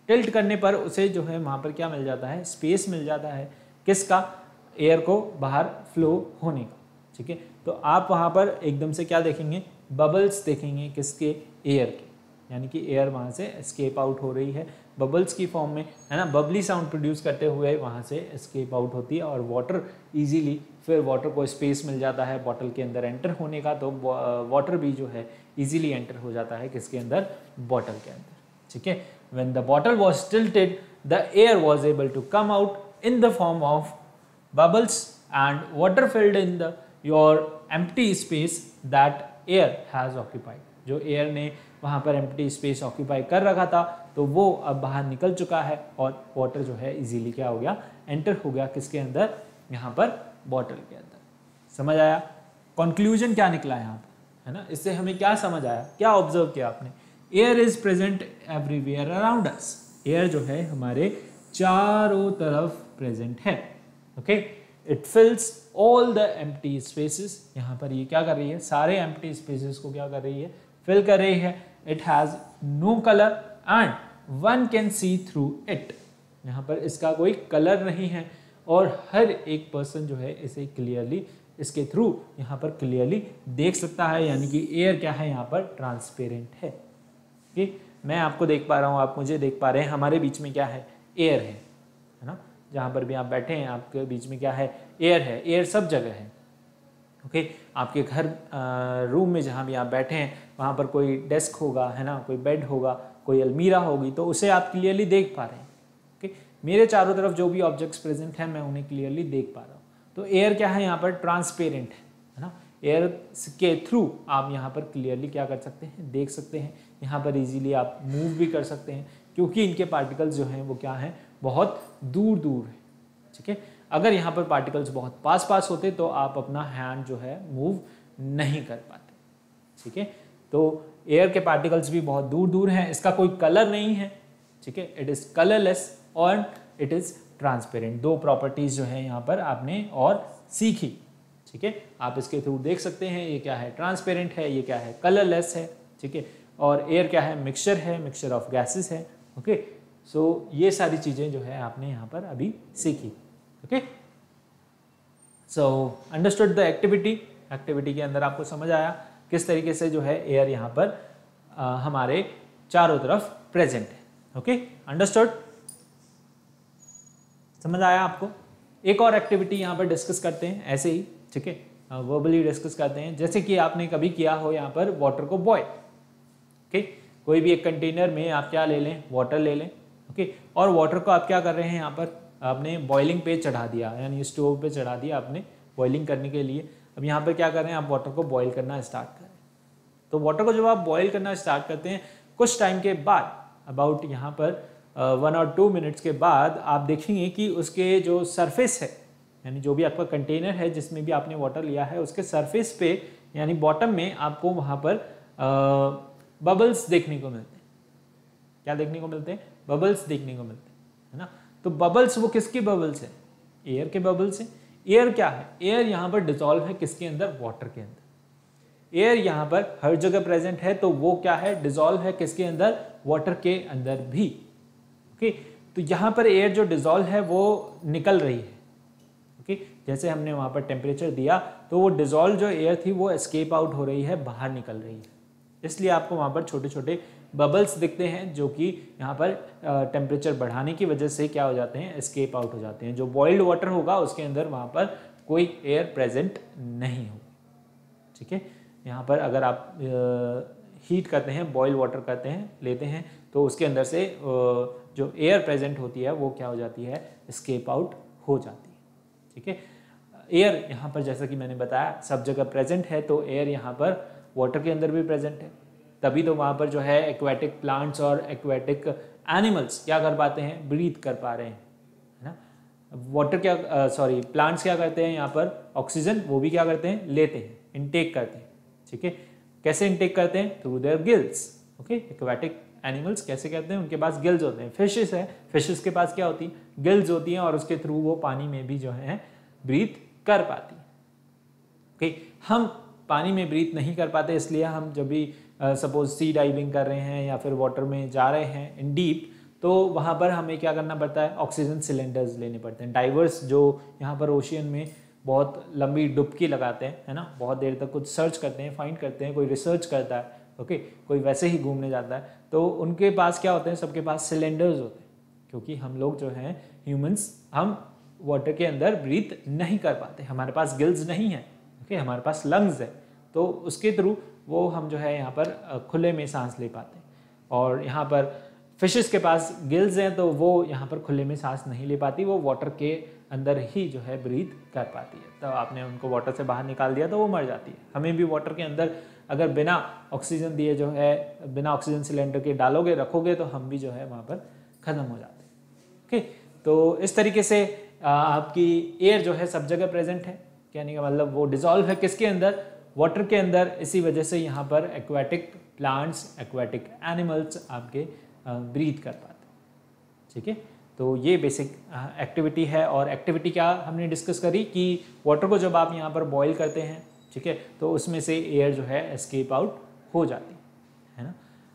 [SPEAKER 1] टिल्ट करने पर उसे जो है वहाँ पर क्या मिल जाता है, स्पेस मिल जाता है, किसका, एयर को बाहर फ्लो होने का, ठीक है। तो आप वहाँ पर एकदम से क्या देखेंगे, बबल्स देखेंगे, किसके, एयर के, यानी कि एयर वहाँ से एस्केप आउट हो रही है बबल्स की फॉर्म में, है ना, बबली साउंड प्रोड्यूस करते हुए वहाँ से एस्केप आउट होती है और वाटर इजीली, फिर वाटर को स्पेस मिल जाता है बॉटल के अंदर एंटर होने का, तो वाटर भी जो है इजीली एंटर हो जाता है किसके अंदर, बॉटल के अंदर, ठीक है। When the bottle was tilted the air was able to come out in the form of bubbles and water filled in the your empty space that air has occupied। जो एयर ने वहाँ पर empty space occupy कर रखा था तो वो अब बाहर निकल चुका है और वाटर जो है इजीली क्या हो गया, एंटर हो गया किसके अंदर, यहाँ पर बॉटल के अंदर। समझ आया, कंक्लूजन क्या निकला यहाँ पर, है ना, इससे हमें क्या समझ आया, क्या ऑब्जर्व किया आपने, air is present everywhere around us. Air जो है हमारे चारों तरफ प्रेजेंट है, okay. It fills all the empty spaces, यहाँ पर ये क्या कर रही है, सारे एम्प्टी स्पेसेस को क्या कर रही है, फिल कर रही है। It has no colour and one can see through it, यहाँ पर इसका कोई कलर नहीं है और हर एक पर्सन जो है इसे क्लियरली, इसके थ्रू यहाँ पर क्लियरली देख सकता है, यानी कि एयर क्या है, यहाँ पर ट्रांसपेरेंट है। ठीक, मैं आपको देख पा रहा हूँ, आप मुझे देख पा रहे हैं, हमारे बीच में क्या है, एयर है ना, जहाँ पर भी आप बैठे हैं आपके बीच में क्या है, एयर है। एयर सब जगह है, ओके। आपके घर रूम में जहाँ भी आप बैठे हैं वहाँ पर कोई डेस्क होगा, है ना, कोई बेड होगा, कोई अलमीरा होगी, तो उसे आप क्लियरली देख पा रहे हैं, ओके। मेरे चारों तरफ जो भी ऑब्जेक्ट्स प्रेजेंट हैं मैं उन्हें क्लियरली देख पा रहा हूँ। तो एयर क्या है, यहाँ पर ट्रांसपेरेंट है ना, एयर के थ्रू आप यहाँ पर क्लियरली क्या कर सकते हैं, देख सकते हैं। यहाँ पर इजीली आप मूव भी कर सकते हैं क्योंकि इनके पार्टिकल्स जो हैं वो क्या हैं, बहुत दूर दूर है, ठीक है। अगर यहाँ पर पार्टिकल्स बहुत पास पास होते तो आप अपना हैंड जो है मूव नहीं कर पाते, ठीक है। तो एयर के पार्टिकल्स भी बहुत दूर दूर हैं, इसका कोई कलर नहीं है, ठीक है। इट इज़ कलरलेस और इट इज़ ट्रांसपेरेंट। दो प्रॉपर्टीज़ जो है यहाँ पर आपने और सीखी, ठीक है। आप इसके थ्रू देख सकते हैं ये क्या है, ट्रांसपेरेंट है, ये क्या है, कलरलेस है, ठीक है। और एयर क्या है, मिक्सचर है, मिक्सचर ऑफ गैसेस है, ओके। सो ये सारी चीज़ें जो है आपने यहाँ पर अभी सीखी, okay. So understood the activity. Activity के अंदर आपको समझ आया किस तरीके से जो है एयर यहाँ पर हमारे चारों तरफ प्रेजेंट है, ओके। अंडरस्टूड, समझ आया आपको। एक और एक्टिविटी यहाँ पर डिस्कस करते हैं ऐसे ही, ठीक है, वर्बली डिस्कस करते हैं। जैसे कि आपने कभी किया हो यहाँ पर वाटर को बॉयल, ओके। कोई भी एक कंटेनर में आप क्या ले लें, वाटर ले लें, ओके। और वाटर को आप क्या कर रहे हैं, यहाँ पर आपने बॉइलिंग पे चढ़ा दिया, यानी स्टोव पे चढ़ा दिया आपने बॉइलिंग करने के लिए। अब यहाँ पर क्या कर रहे हैं, आप वाटर को बॉईल करना स्टार्ट करें। तो वाटर को जब आप बॉईल करना स्टार्ट करते हैं, कुछ टाइम के बाद, अबाउट यहाँ पर 1 और 2 मिनट्स के बाद आप देखेंगे कि उसके जो सरफेस है, यानी जो भी आपका कंटेनर है जिसमें भी आपने वाटर लिया है, उसके सरफेस पे यानी बॉटम में आपको वहाँ पर बबल्स देखने को मिलते हैं। क्या देखने को मिलते हैं, बबल्स देखने को मिलते हैं, है ना। तो बबल्स वो किसके बबल्स हैं, एयर के बबल्स हैं। एयर क्या है, एयर यहाँ पर डिसॉल्व है किसके अंदर, वाटर के अंदर। एयर यहाँ पर हर जगह प्रेजेंट है तो वो क्या है, डिसॉल्व है किसके अंदर, वाटर के अंदर भी, ओके। तो यहाँ पर एयर जो डिसॉल्व है वो निकल रही है, ओके। जैसे हमने वहाँ पर टेम्परेचर दिया तो वो डिसॉल्व जो एयर थी वो एस्केप आउट हो रही है, बाहर निकल रही है, इसलिए आपको वहाँ पर छोटे छोटे बबल्स दिखते हैं जो कि यहाँ पर टेम्परेचर बढ़ाने की वजह से क्या हो जाते हैं, एस्केप आउट हो जाते हैं। जो बॉइल्ड वाटर होगा उसके अंदर वहाँ पर कोई एयर प्रेजेंट नहीं होगी, ठीक है। यहाँ पर अगर आप हीट करते हैं, बॉइल वाटर करते हैं, लेते हैं, तो उसके अंदर से जो एयर प्रेजेंट होती है वो क्या हो जाती है, एस्केप आउट हो जाती है, ठीक है। एयर यहाँ पर जैसा कि मैंने बताया सब जगह प्रेजेंट है, तो एयर यहाँ पर वाटर के अंदर भी प्रेजेंट है, तभी तो वहाँ पर जो है एक्वेटिक प्लांट्स और एक्वेटिक एनिमल्स क्या कर पाते हैं, ब्रीथ कर पा रहे हैं, है ना। वाटर क्या प्लांट्स क्या करते हैं यहाँ पर, ऑक्सीजन वो भी क्या करते हैं, लेते हैं, इनटेक करते हैं, ठीक है। कैसे इनटेक करते हैं, through their gills, okay. Aquatic animals कैसे करते हैं, उनके पास गिल्स होते हैं। फिशेस है, फिशेस के पास क्या होती है, गिल्स होती हैं, और उसके थ्रू वो पानी में भी जो है ब्रीथ कर पाती है, ओके। हम पानी में ब्रीथ नहीं कर पाते, इसलिए हम जब भी सपोज सी डाइविंग कर रहे हैं या फिर वाटर में जा रहे हैं इन डीप, तो वहाँ पर हमें क्या करना पड़ता है, ऑक्सीजन सिलेंडर्स लेने पड़ते हैं। डाइवर्स जो यहाँ पर ओशियन में बहुत लंबी डुबकी लगाते हैं, है ना, बहुत देर तक कुछ सर्च करते हैं, फाइंड करते हैं, कोई रिसर्च करता है, ओके, कोई वैसे ही घूमने जाता है, तो उनके पास क्या होते हैं, सबके पास सिलेंडर्स होते हैं, क्योंकि हम लोग जो हैं ह्यूमंस, हम वाटर के अंदर ब्रीथ नहीं कर पाते, हमारे पास गिल्स नहीं है, ओके, हमारे पास लंग्स है, तो उसके थ्रू वो हम जो है यहाँ पर खुले में सांस ले पाते हैं। और यहाँ पर फिशेस के पास गिल्स हैं, तो वो यहाँ पर खुले में सांस नहीं ले पाती, वो वाटर के अंदर ही जो है ब्रीथ कर पाती है। तो आपने उनको वाटर से बाहर निकाल दिया तो वो मर जाती है। हमें भी वाटर के अंदर अगर बिना ऑक्सीजन दिए जो है, बिना ऑक्सीजन सिलेंडर के डालोगे, रखोगे, तो हम भी जो है वहाँ पर ख़त्म हो जाते हैं, ओके। तो इस तरीके से आपकी एयर जो है सब जगह प्रेजेंट है, कहने का मतलब वो डिजॉल्व है किसके अंदर, वाटर के अंदर। इसी वजह से यहाँ पर एक्वेटिक प्लांट्स, एक्वेटिक एनिमल्स आपके ब्रीथ कर पाते हैं, ठीक है। तो ये बेसिक एक्टिविटी है। और एक्टिविटी क्या हमने डिस्कस करी कि वाटर को जब आप यहाँ पर बॉईल करते हैं, ठीक है, तो उसमें से एयर जो है एस्केप आउट हो जाती है ना।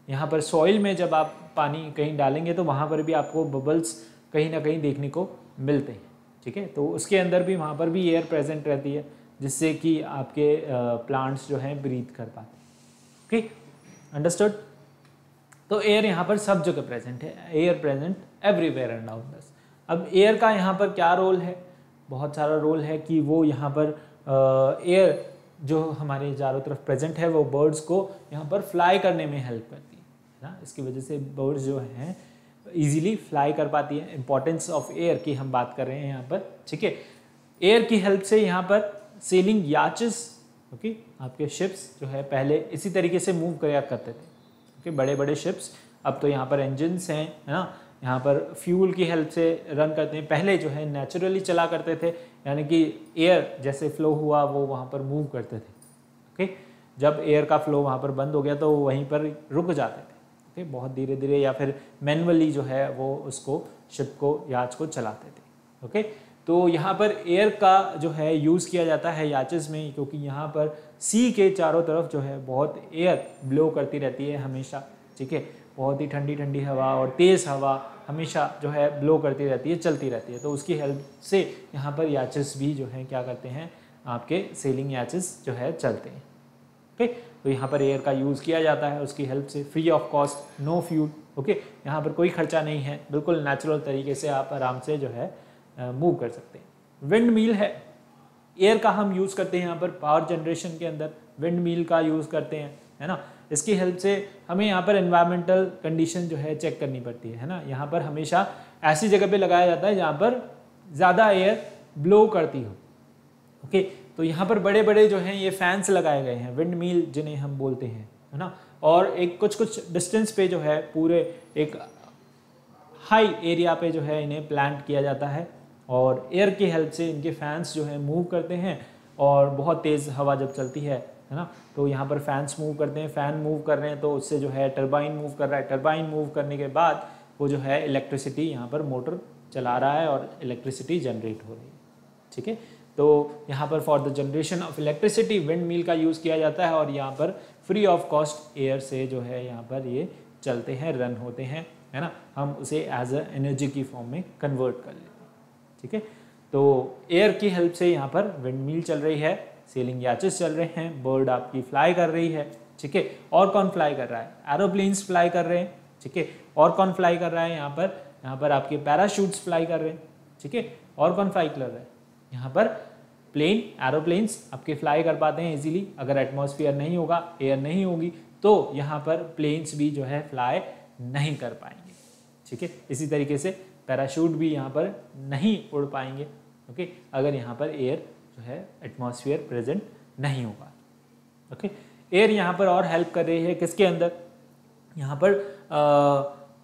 [SPEAKER 1] यहाँ पर सॉइल में जब आप पानी कहीं डालेंगे तो वहाँ पर भी आपको बबल्स कहीं ना कहीं देखने को मिलते हैं, ठीक है। तो उसके अंदर भी, वहाँ पर भी एयर प्रेजेंट रहती है, जिससे कि आपके प्लांट्स जो हैं ब्रीथ कर पाते हैं, ओके, अंडरस्टूड। तो एयर यहाँ पर सब जगह प्रेजेंट है, एयर प्रेजेंट एवरीवेयर अराउंड अस। अब एयर का यहाँ पर क्या रोल है, बहुत सारा रोल है कि वो यहाँ पर एयर जो हमारे चारों तरफ प्रेजेंट है वो बर्ड्स को यहाँ पर फ्लाई करने में हेल्प करती है ना। इसकी वजह से बर्ड्स जो हैं इजीली फ्लाई कर पाती है। इंपॉर्टेंस ऑफ एयर की हम बात कर रहे हैं यहाँ पर, ठीक है। एयर की हेल्प से यहाँ पर सेलिंग याचेस, ओके, आपके शिप्स जो है पहले इसी तरीके से मूव किया करते थे, ओके, बड़े बड़े शिप्स। अब तो यहाँ पर इंजन्स हैं, है ना, यहाँ पर फ्यूल की हेल्प से रन करते हैं। पहले जो है नेचुरली चला करते थे, यानी कि एयर जैसे फ्लो हुआ वो वहाँ पर मूव करते थे, ओके। जब एयर का फ्लो वहाँ पर बंद हो गया तो वहीं पर रुक जाते थे, ओके, बहुत धीरे धीरे या फिर मैनुअली जो है वो उसको शिप को, याच को चलाते थे, ओके। तो यहाँ पर एयर का जो है यूज़ किया जाता है याचेस में, क्योंकि यहाँ पर सी के चारों तरफ जो है बहुत एयर ब्लो करती रहती है हमेशा, ठीक है। बहुत ही ठंडी ठंडी हवा और तेज़ हवा हमेशा जो है ब्लो करती रहती है, चलती रहती है। तो उसकी हेल्प से यहाँ पर याचेस भी जो है क्या करते हैं, आपके सेलिंग याचेस जो है चलते हैं, ओके। तो यहाँ पर एयर का यूज़ किया जाता है उसकी हेल्प से, free of cost, no fuel, okay. यहाँ पर कोई खर्चा नहीं है, बिल्कुल नेचुरल तरीके से आप आराम से जो है मूव कर सकते हैं। विंड मिल है, एयर का हम यूज़ करते हैं यहाँ पर पावर जनरेशन के अंदर, विंड मिल का यूज़ करते हैं, है ना। इसकी हेल्प से हमें यहाँ पर एनवायरमेंटल कंडीशन जो है चेक करनी पड़ती है ना। यहाँ पर हमेशा ऐसी जगह पे लगाया जाता है जहाँ पर ज़्यादा एयर ब्लो करती हो, ओके। तो यहाँ पर बड़े बड़े जो हैं ये फैंस लगाए गए हैं, विंड मिल जिन्हें हम बोलते हैं, है ना। और एक कुछ डिस्टेंस पे जो है पूरे एक हाई एरिया पे जो है इन्हें प्लांट किया जाता है, और एयर की हेल्प से इनके फैंस जो है मूव करते हैं। और बहुत तेज़ हवा जब चलती है ना, तो यहाँ पर फैंस मूव करते हैं, फ़ैन मूव कर रहे हैं तो उससे जो है टरबाइन मूव कर रहा है, टरबाइन मूव करने के बाद वो जो है इलेक्ट्रिसिटी यहाँ पर मोटर चला रहा है और इलेक्ट्रिसिटी जनरेट हो रही है, ठीक है। तो यहाँ पर for the generation of electricity wind mill का यूज़ किया जाता है, और यहाँ पर फ्री ऑफ कॉस्ट एयर से जो है यहाँ पर ये चलते हैं, रन होते हैं, है ना। हम उसे एज अ एनर्जी की फॉर्म में कन्वर्ट कर लेते हैं, ठीक है। तो एयर की हेल्प से यहाँ पर विंड मिल चल रही है, सेलिंग याचेस चल रहे हैं, बर्ड आपकी फ्लाई कर रही है, ठीक है। और कौन फ्लाई कर रहा है, एरोप्लेन्स फ्लाई कर रहे हैं, ठीक है। और कौन फ्लाई कर रहा है, यहाँ पर आपके पैराशूट्स फ्लाई कर रहे हैं, ठीक है। और कौन फ्लाई कर रहा है, यहाँ पर प्लेन, एरोप्लेन्स आपके फ्लाई कर पाते हैं इजीली। अगर एटमॉस्फेयर नहीं होगा, एयर नहीं होगी, तो यहाँ पर प्लेन्स भी जो है फ्लाई नहीं कर पाएंगे, ठीक है। इसी तरीके से पैराशूट भी यहाँ पर नहीं उड़ पाएंगे, ओके, अगर यहाँ पर एयर जो है एटमॉस्फेयर प्रेजेंट नहीं होगा, ओके। एयर यहाँ पर और हेल्प कर रही है किसके अंदर, यहाँ पर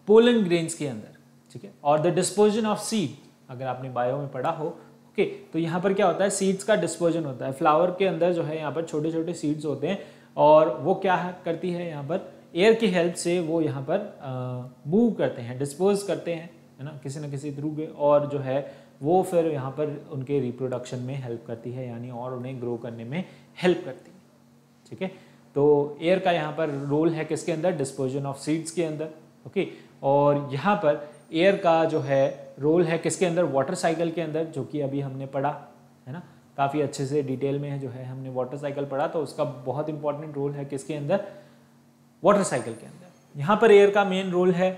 [SPEAKER 1] पोलन ग्रेन्स के अंदर, ठीक है। और द डिस्पोजन ऑफ सीड, अगर आपने बायो में पढ़ा हो, ओके, तो यहाँ पर क्या होता है, सीड्स का डिस्पोजन होता है। फ्लावर के अंदर जो है यहाँ पर छोटे छोटे सीड्स होते हैं और वो क्या करती है, यहाँ पर एयर की हेल्प से वो यहाँ पर मूव करते हैं, डिस्पोज करते हैं, है ना, किसी न किसी थ्रू के, और जो है वो फिर यहाँ पर उनके रिप्रोडक्शन में हेल्प करती है, यानी और उन्हें ग्रो करने में हेल्प करती है, ठीक है। तो एयर का यहाँ पर रोल है किसके अंदर, डिस्पोजन ऑफ सीड्स के अंदर, ओके। और यहाँ पर एयर का जो है रोल है किसके अंदर, वाटर साइकिल के अंदर, जो कि अभी हमने पढ़ा है ना, काफ़ी अच्छे से डिटेल में है जो है हमने वाटर साइकिल पढ़ा, तो उसका बहुत इंपॉर्टेंट रोल है किसके अंदर, वाटर साइकिल के अंदर। यहाँ पर एयर का मेन रोल है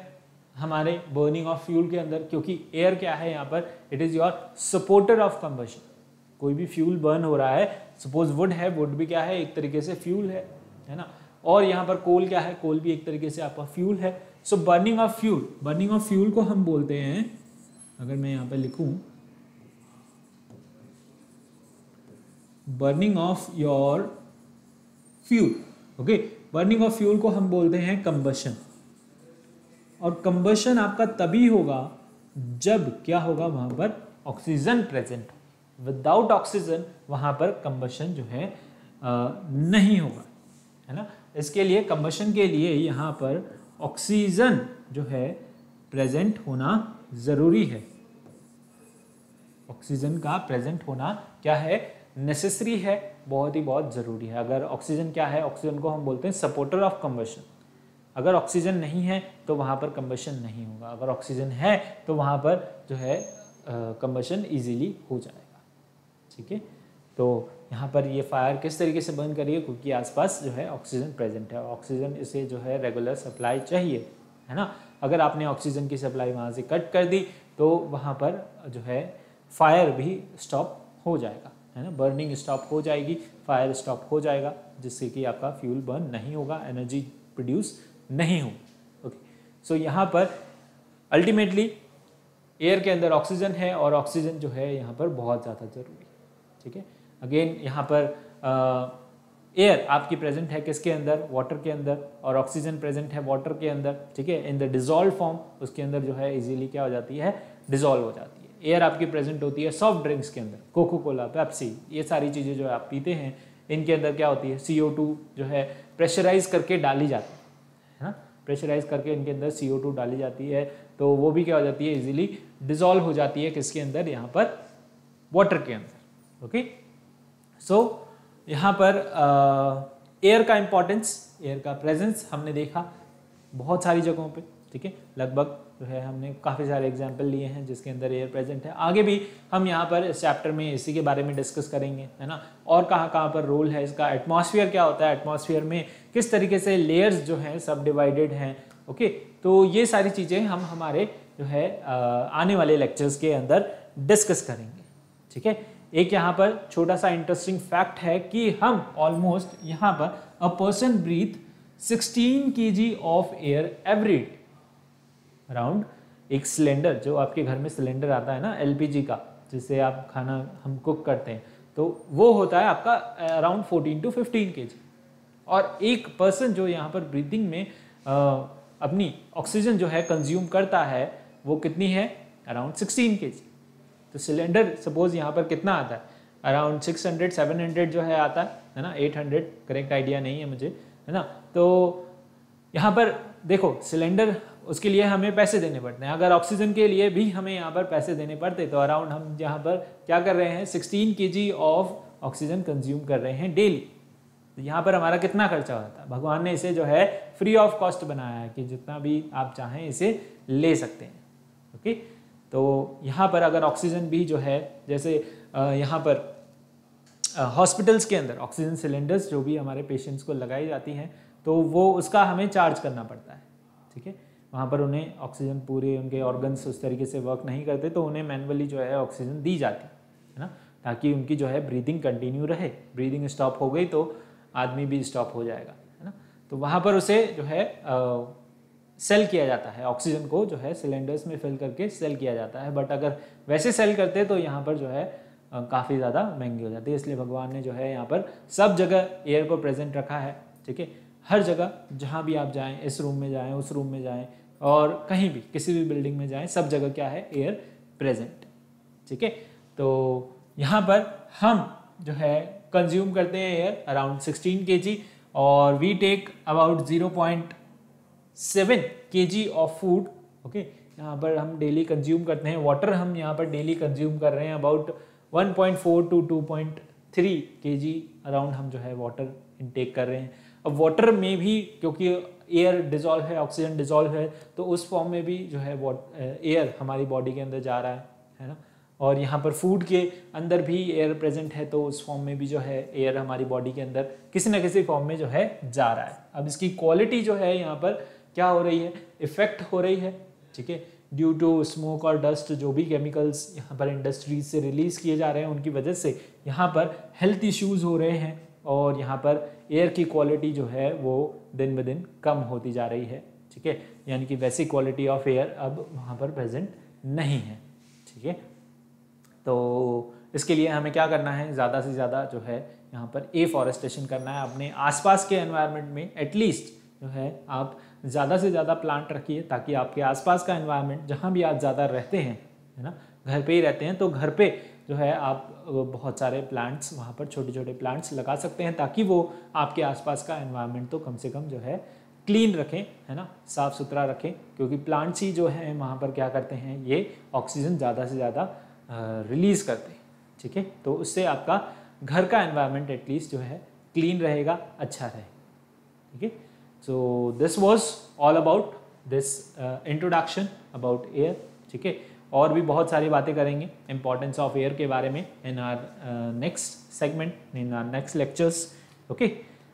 [SPEAKER 1] हमारे बर्निंग ऑफ फ्यूल के अंदर, क्योंकि एयर क्या है यहाँ पर, it is your supporter of combustion. कोई भी फ्यूल बर्न हो रहा है, सपोज वुड है, वुड भी क्या है, एक तरीके से फ्यूल है ना, और यहाँ पर कोल क्या है, कोल भी एक तरीके से आपका फ्यूल है। सो बर्निंग ऑफ फ्यूल को हम बोलते हैं, अगर मैं यहाँ पर लिखूं, burning of your fuel, okay, burning of fuel को हम बोलते हैं कंबशन। और कंबशन आपका तभी होगा जब क्या होगा, वहां पर ऑक्सीजन प्रेजेंट। विदाउट ऑक्सीजन वहां पर कंबशन जो है नहीं होगा, है ना। इसके लिए कंबशन के लिए यहाँ पर ऑक्सीजन जो है प्रेजेंट होना जरूरी है। ऑक्सीजन का प्रेजेंट होना क्या है, नेसेसरी है, बहुत जरूरी है। अगर ऑक्सीजन क्या है, ऑक्सीजन को हम बोलते हैं सपोर्टर ऑफ कंबशन। अगर ऑक्सीजन नहीं है तो वहाँ पर कंबशन नहीं होगा, अगर ऑक्सीजन है तो वहाँ पर जो है कंबशन इजीली हो जाएगा, ठीक है। तो यहाँ पर ये फायर किस तरीके से बर्न करिए, क्योंकि आसपास जो है ऑक्सीजन प्रेजेंट है, ऑक्सीजन इसे जो है रेगुलर सप्लाई चाहिए, है ना। अगर आपने ऑक्सीजन की सप्लाई वहाँ से कट कर दी तो वहाँ पर जो है फायर भी स्टॉप हो जाएगा, है ना, बर्निंग स्टॉप हो जाएगी, फायर स्टॉप हो जाएगा, जिससे कि आपका फ्यूल बर्न नहीं होगा, एनर्जी प्रोड्यूस नहीं हो, ओके। सो यहाँ पर अल्टीमेटली एयर के अंदर ऑक्सीजन है और ऑक्सीजन जो है यहाँ पर बहुत ज़्यादा जरूरी है, ठीक है। अगेन यहाँ पर एयर आपकी प्रेजेंट है किसके अंदर, वाटर के अंदर, और ऑक्सीजन प्रेजेंट है वाटर के अंदर, ठीक है, इन द डिजॉल्व फॉर्म, उसके अंदर जो है इजीली क्या हो जाती है, डिजॉल्व हो जाती है। एयर आपकी प्रेजेंट होती है सॉफ्ट ड्रिंक्स के अंदर, कोको कोला, पेप्सी, ये सारी चीज़ें जो आप पीते हैं, इनके अंदर क्या होती है, CO2 जो है प्रेशराइज करके डाली जाती है ना, प्रेशराइज करके इनके अंदर CO2 डाली जाती है, तो वो भी क्या हो जाती है, इजीली डिजॉल्व हो जाती है किसके अंदर, यहाँ पर वाटर के अंदर, ओके। सो यहाँ पर एयर का इंपॉर्टेंस, एयर का प्रेजेंस हमने देखा बहुत सारी जगहों पे, ठीक है, लगभग जो है हमने काफ़ी सारे एग्जाम्पल लिए हैं जिसके अंदर एयर प्रेजेंट है। आगे भी हम यहाँ पर इस चैप्टर में इसी के बारे में डिस्कस करेंगे, है ना, और कहाँ पर रोल है इसका, एटमॉस्फेयर क्या होता है, एटमॉस्फेयर में किस तरीके से लेयर्स जो हैं सब डिवाइडेड हैं, ओके। तो ये सारी चीज़ें हम हमारे जो है आने वाले लेक्चर्स के अंदर डिस्कस करेंगे, ठीक है। एक यहाँ पर छोटा सा इंटरेस्टिंग फैक्ट है कि हम ऑलमोस्ट यहाँ पर a person breathe 16 kg of air every day. Around एक सिलेंडर, जो आपके घर में सिलेंडर आता है ना LPG का, जिससे आप खाना हम कुक करते हैं, तो वो होता है आपका अराउंड 14 to 15 kg। और एक पर्सन जो यहाँ पर ब्रीथिंग में अपनी ऑक्सीजन जो है कंज्यूम करता है, वो कितनी है, अराउंड 16 kg। तो सिलेंडर सपोज यहाँ पर कितना आता है, अराउंड 600-700 जो है आता है ना, 800 करेक्ट आइडिया नहीं है मुझे, है ना। तो यहाँ पर देखो सिलेंडर, उसके लिए हमें पैसे देने पड़ते हैं, अगर ऑक्सीजन के लिए भी हमें यहाँ पर पैसे देने पड़ते तो अराउंड हम यहाँ पर क्या कर रहे हैं, 16 kg ऑफ ऑक्सीजन कंज्यूम कर रहे हैं डेली। तो यहाँ पर हमारा कितना खर्चा होता है, भगवान ने इसे जो है फ्री ऑफ कॉस्ट बनाया है कि जितना भी आप चाहें इसे ले सकते हैं, ओके। तो यहाँ पर अगर ऑक्सीजन भी जो है, जैसे यहाँ पर हॉस्पिटल्स के अंदर ऑक्सीजन सिलेंडर्स जो भी हमारे पेशेंट्स को लगाई जाती हैं, तो वो उसका हमें चार्ज करना पड़ता है, ठीक है। वहाँ पर उन्हें ऑक्सीजन, पूरे उनके ऑर्गन्स उस तरीके से वर्क नहीं करते, तो उन्हें मैनुअली जो है ऑक्सीजन दी जाती है ना, ताकि उनकी जो है ब्रीदिंग कंटिन्यू रहे। ब्रीदिंग स्टॉप हो गई तो आदमी भी स्टॉप हो जाएगा, है ना। तो वहाँ पर उसे जो है सेल किया जाता है, ऑक्सीजन को जो है सिलेंडर्स में फिल करके सेल किया जाता है। बट अगर वैसे सेल करते तो यहाँ पर जो है काफ़ी ज़्यादा महंगी हो जाती है, इसलिए भगवान ने जो है यहाँ पर सब जगह एयर को प्रेजेंट रखा है, ठीक है। हर जगह जहाँ भी आप जाएं, इस रूम में जाएं, उस रूम में जाएं और कहीं भी किसी भी बिल्डिंग में जाएं, सब जगह क्या है, एयर प्रेजेंट, ठीक है। तो यहाँ पर हम जो है कंज्यूम करते हैं एयर अराउंड 16 kg और we take about 0.7 kg of food, okay. यहाँ पर हम डेली कंज्यूम करते हैं। वाटर हम यहाँ पर डेली कंज्यूम कर रहे हैं अबाउट 1.4 to 2.3 kg अराउंड हम जो है वाटर इनटेक कर रहे हैं। अब वाटर में भी क्योंकि एयर डिजॉल्व है, ऑक्सीजन डिजॉल्व है, तो उस फॉर्म में भी जो है एयर हमारी बॉडी के अंदर जा रहा है ना। और यहाँ पर फूड के अंदर भी एयर प्रेजेंट है, तो उस फॉर्म में भी जो है एयर हमारी बॉडी के अंदर किसी न किसी फॉर्म में जो है जा रहा है। अब इसकी क्वालिटी जो है यहाँ पर क्या हो रही है, इफेक्ट हो रही है, ठीक है, ड्यू टू स्मोक और डस्ट, जो भी केमिकल्स यहाँ पर इंडस्ट्रीज से रिलीज किए जा रहे हैं उनकी वजह से यहाँ पर हेल्थ इश्यूज हो रहे हैं और यहाँ पर एयर की क्वालिटी जो है वो दिन ब दिन कम होती जा रही है, ठीक है। यानी कि वैसी क्वालिटी ऑफ एयर अब वहाँ पर प्रेजेंट नहीं है, ठीक है। तो इसके लिए हमें क्या करना है, ज़्यादा से ज़्यादा जो है यहाँ पर एफॉरेस्टेशन करना है। अपने आसपास के एनवायरनमेंट में एटलीस्ट जो है आप ज़्यादा से ज़्यादा प्लांट रखिए, ताकि आपके आसपास का एनवायरनमेंट जहाँ भी आप ज़्यादा रहते हैं, है ना, घर पे ही रहते हैं, तो घर पे जो है आप बहुत सारे प्लांट्स वहाँ पर छोटे छोटे प्लांट्स लगा सकते हैं, ताकि वो आपके आसपास का एनवायरनमेंट तो कम से कम जो है क्लीन रखें, है ना, साफ़ सुथरा रखें। क्योंकि प्लांट्स ही जो हैं वहाँ पर क्या करते हैं, ये ऑक्सीजन ज़्यादा से ज़्यादा रिलीज़ करते हैं, ठीक है। तो उससे आपका घर का एनवायरनमेंट एटलीस्ट जो है क्लीन रहेगा, अच्छा रहे, ठीक है। So this was all about this introduction about air, ठीक है। और भी बहुत सारी बातें करेंगे इंपॉर्टेंस ऑफ एयर के बारे में in our next segment, in our next lectures, okay.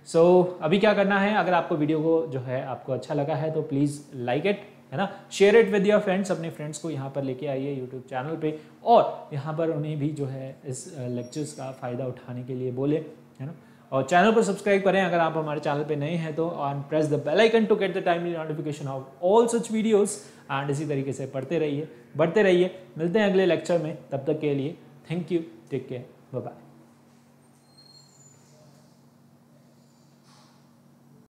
[SPEAKER 1] So अभी क्या करना है, अगर आपको वीडियो को जो है आपको अच्छा लगा है तो प्लीज़ लाइक इट, है ना, share it with your friends. अपने फ्रेंड्स को यहाँ पर लेके आइए यूट्यूब चैनल पे और यहाँ पर उन्हें भी जो है इस लेक्चर्स का फ़ायदा उठाने के लिए बोले, है ना। और चैनल को सब्सक्राइब करें अगर आप हमारे चैनल पे नए हैं तो, and press the bell icon to get the timely notification of all such videos. And इसी तरीके से पढ़ते रहिए, बढ़ते रहिए। मिलते हैं अगले लेक्चर में, तब तक के लिए thank you, take care, bye bye.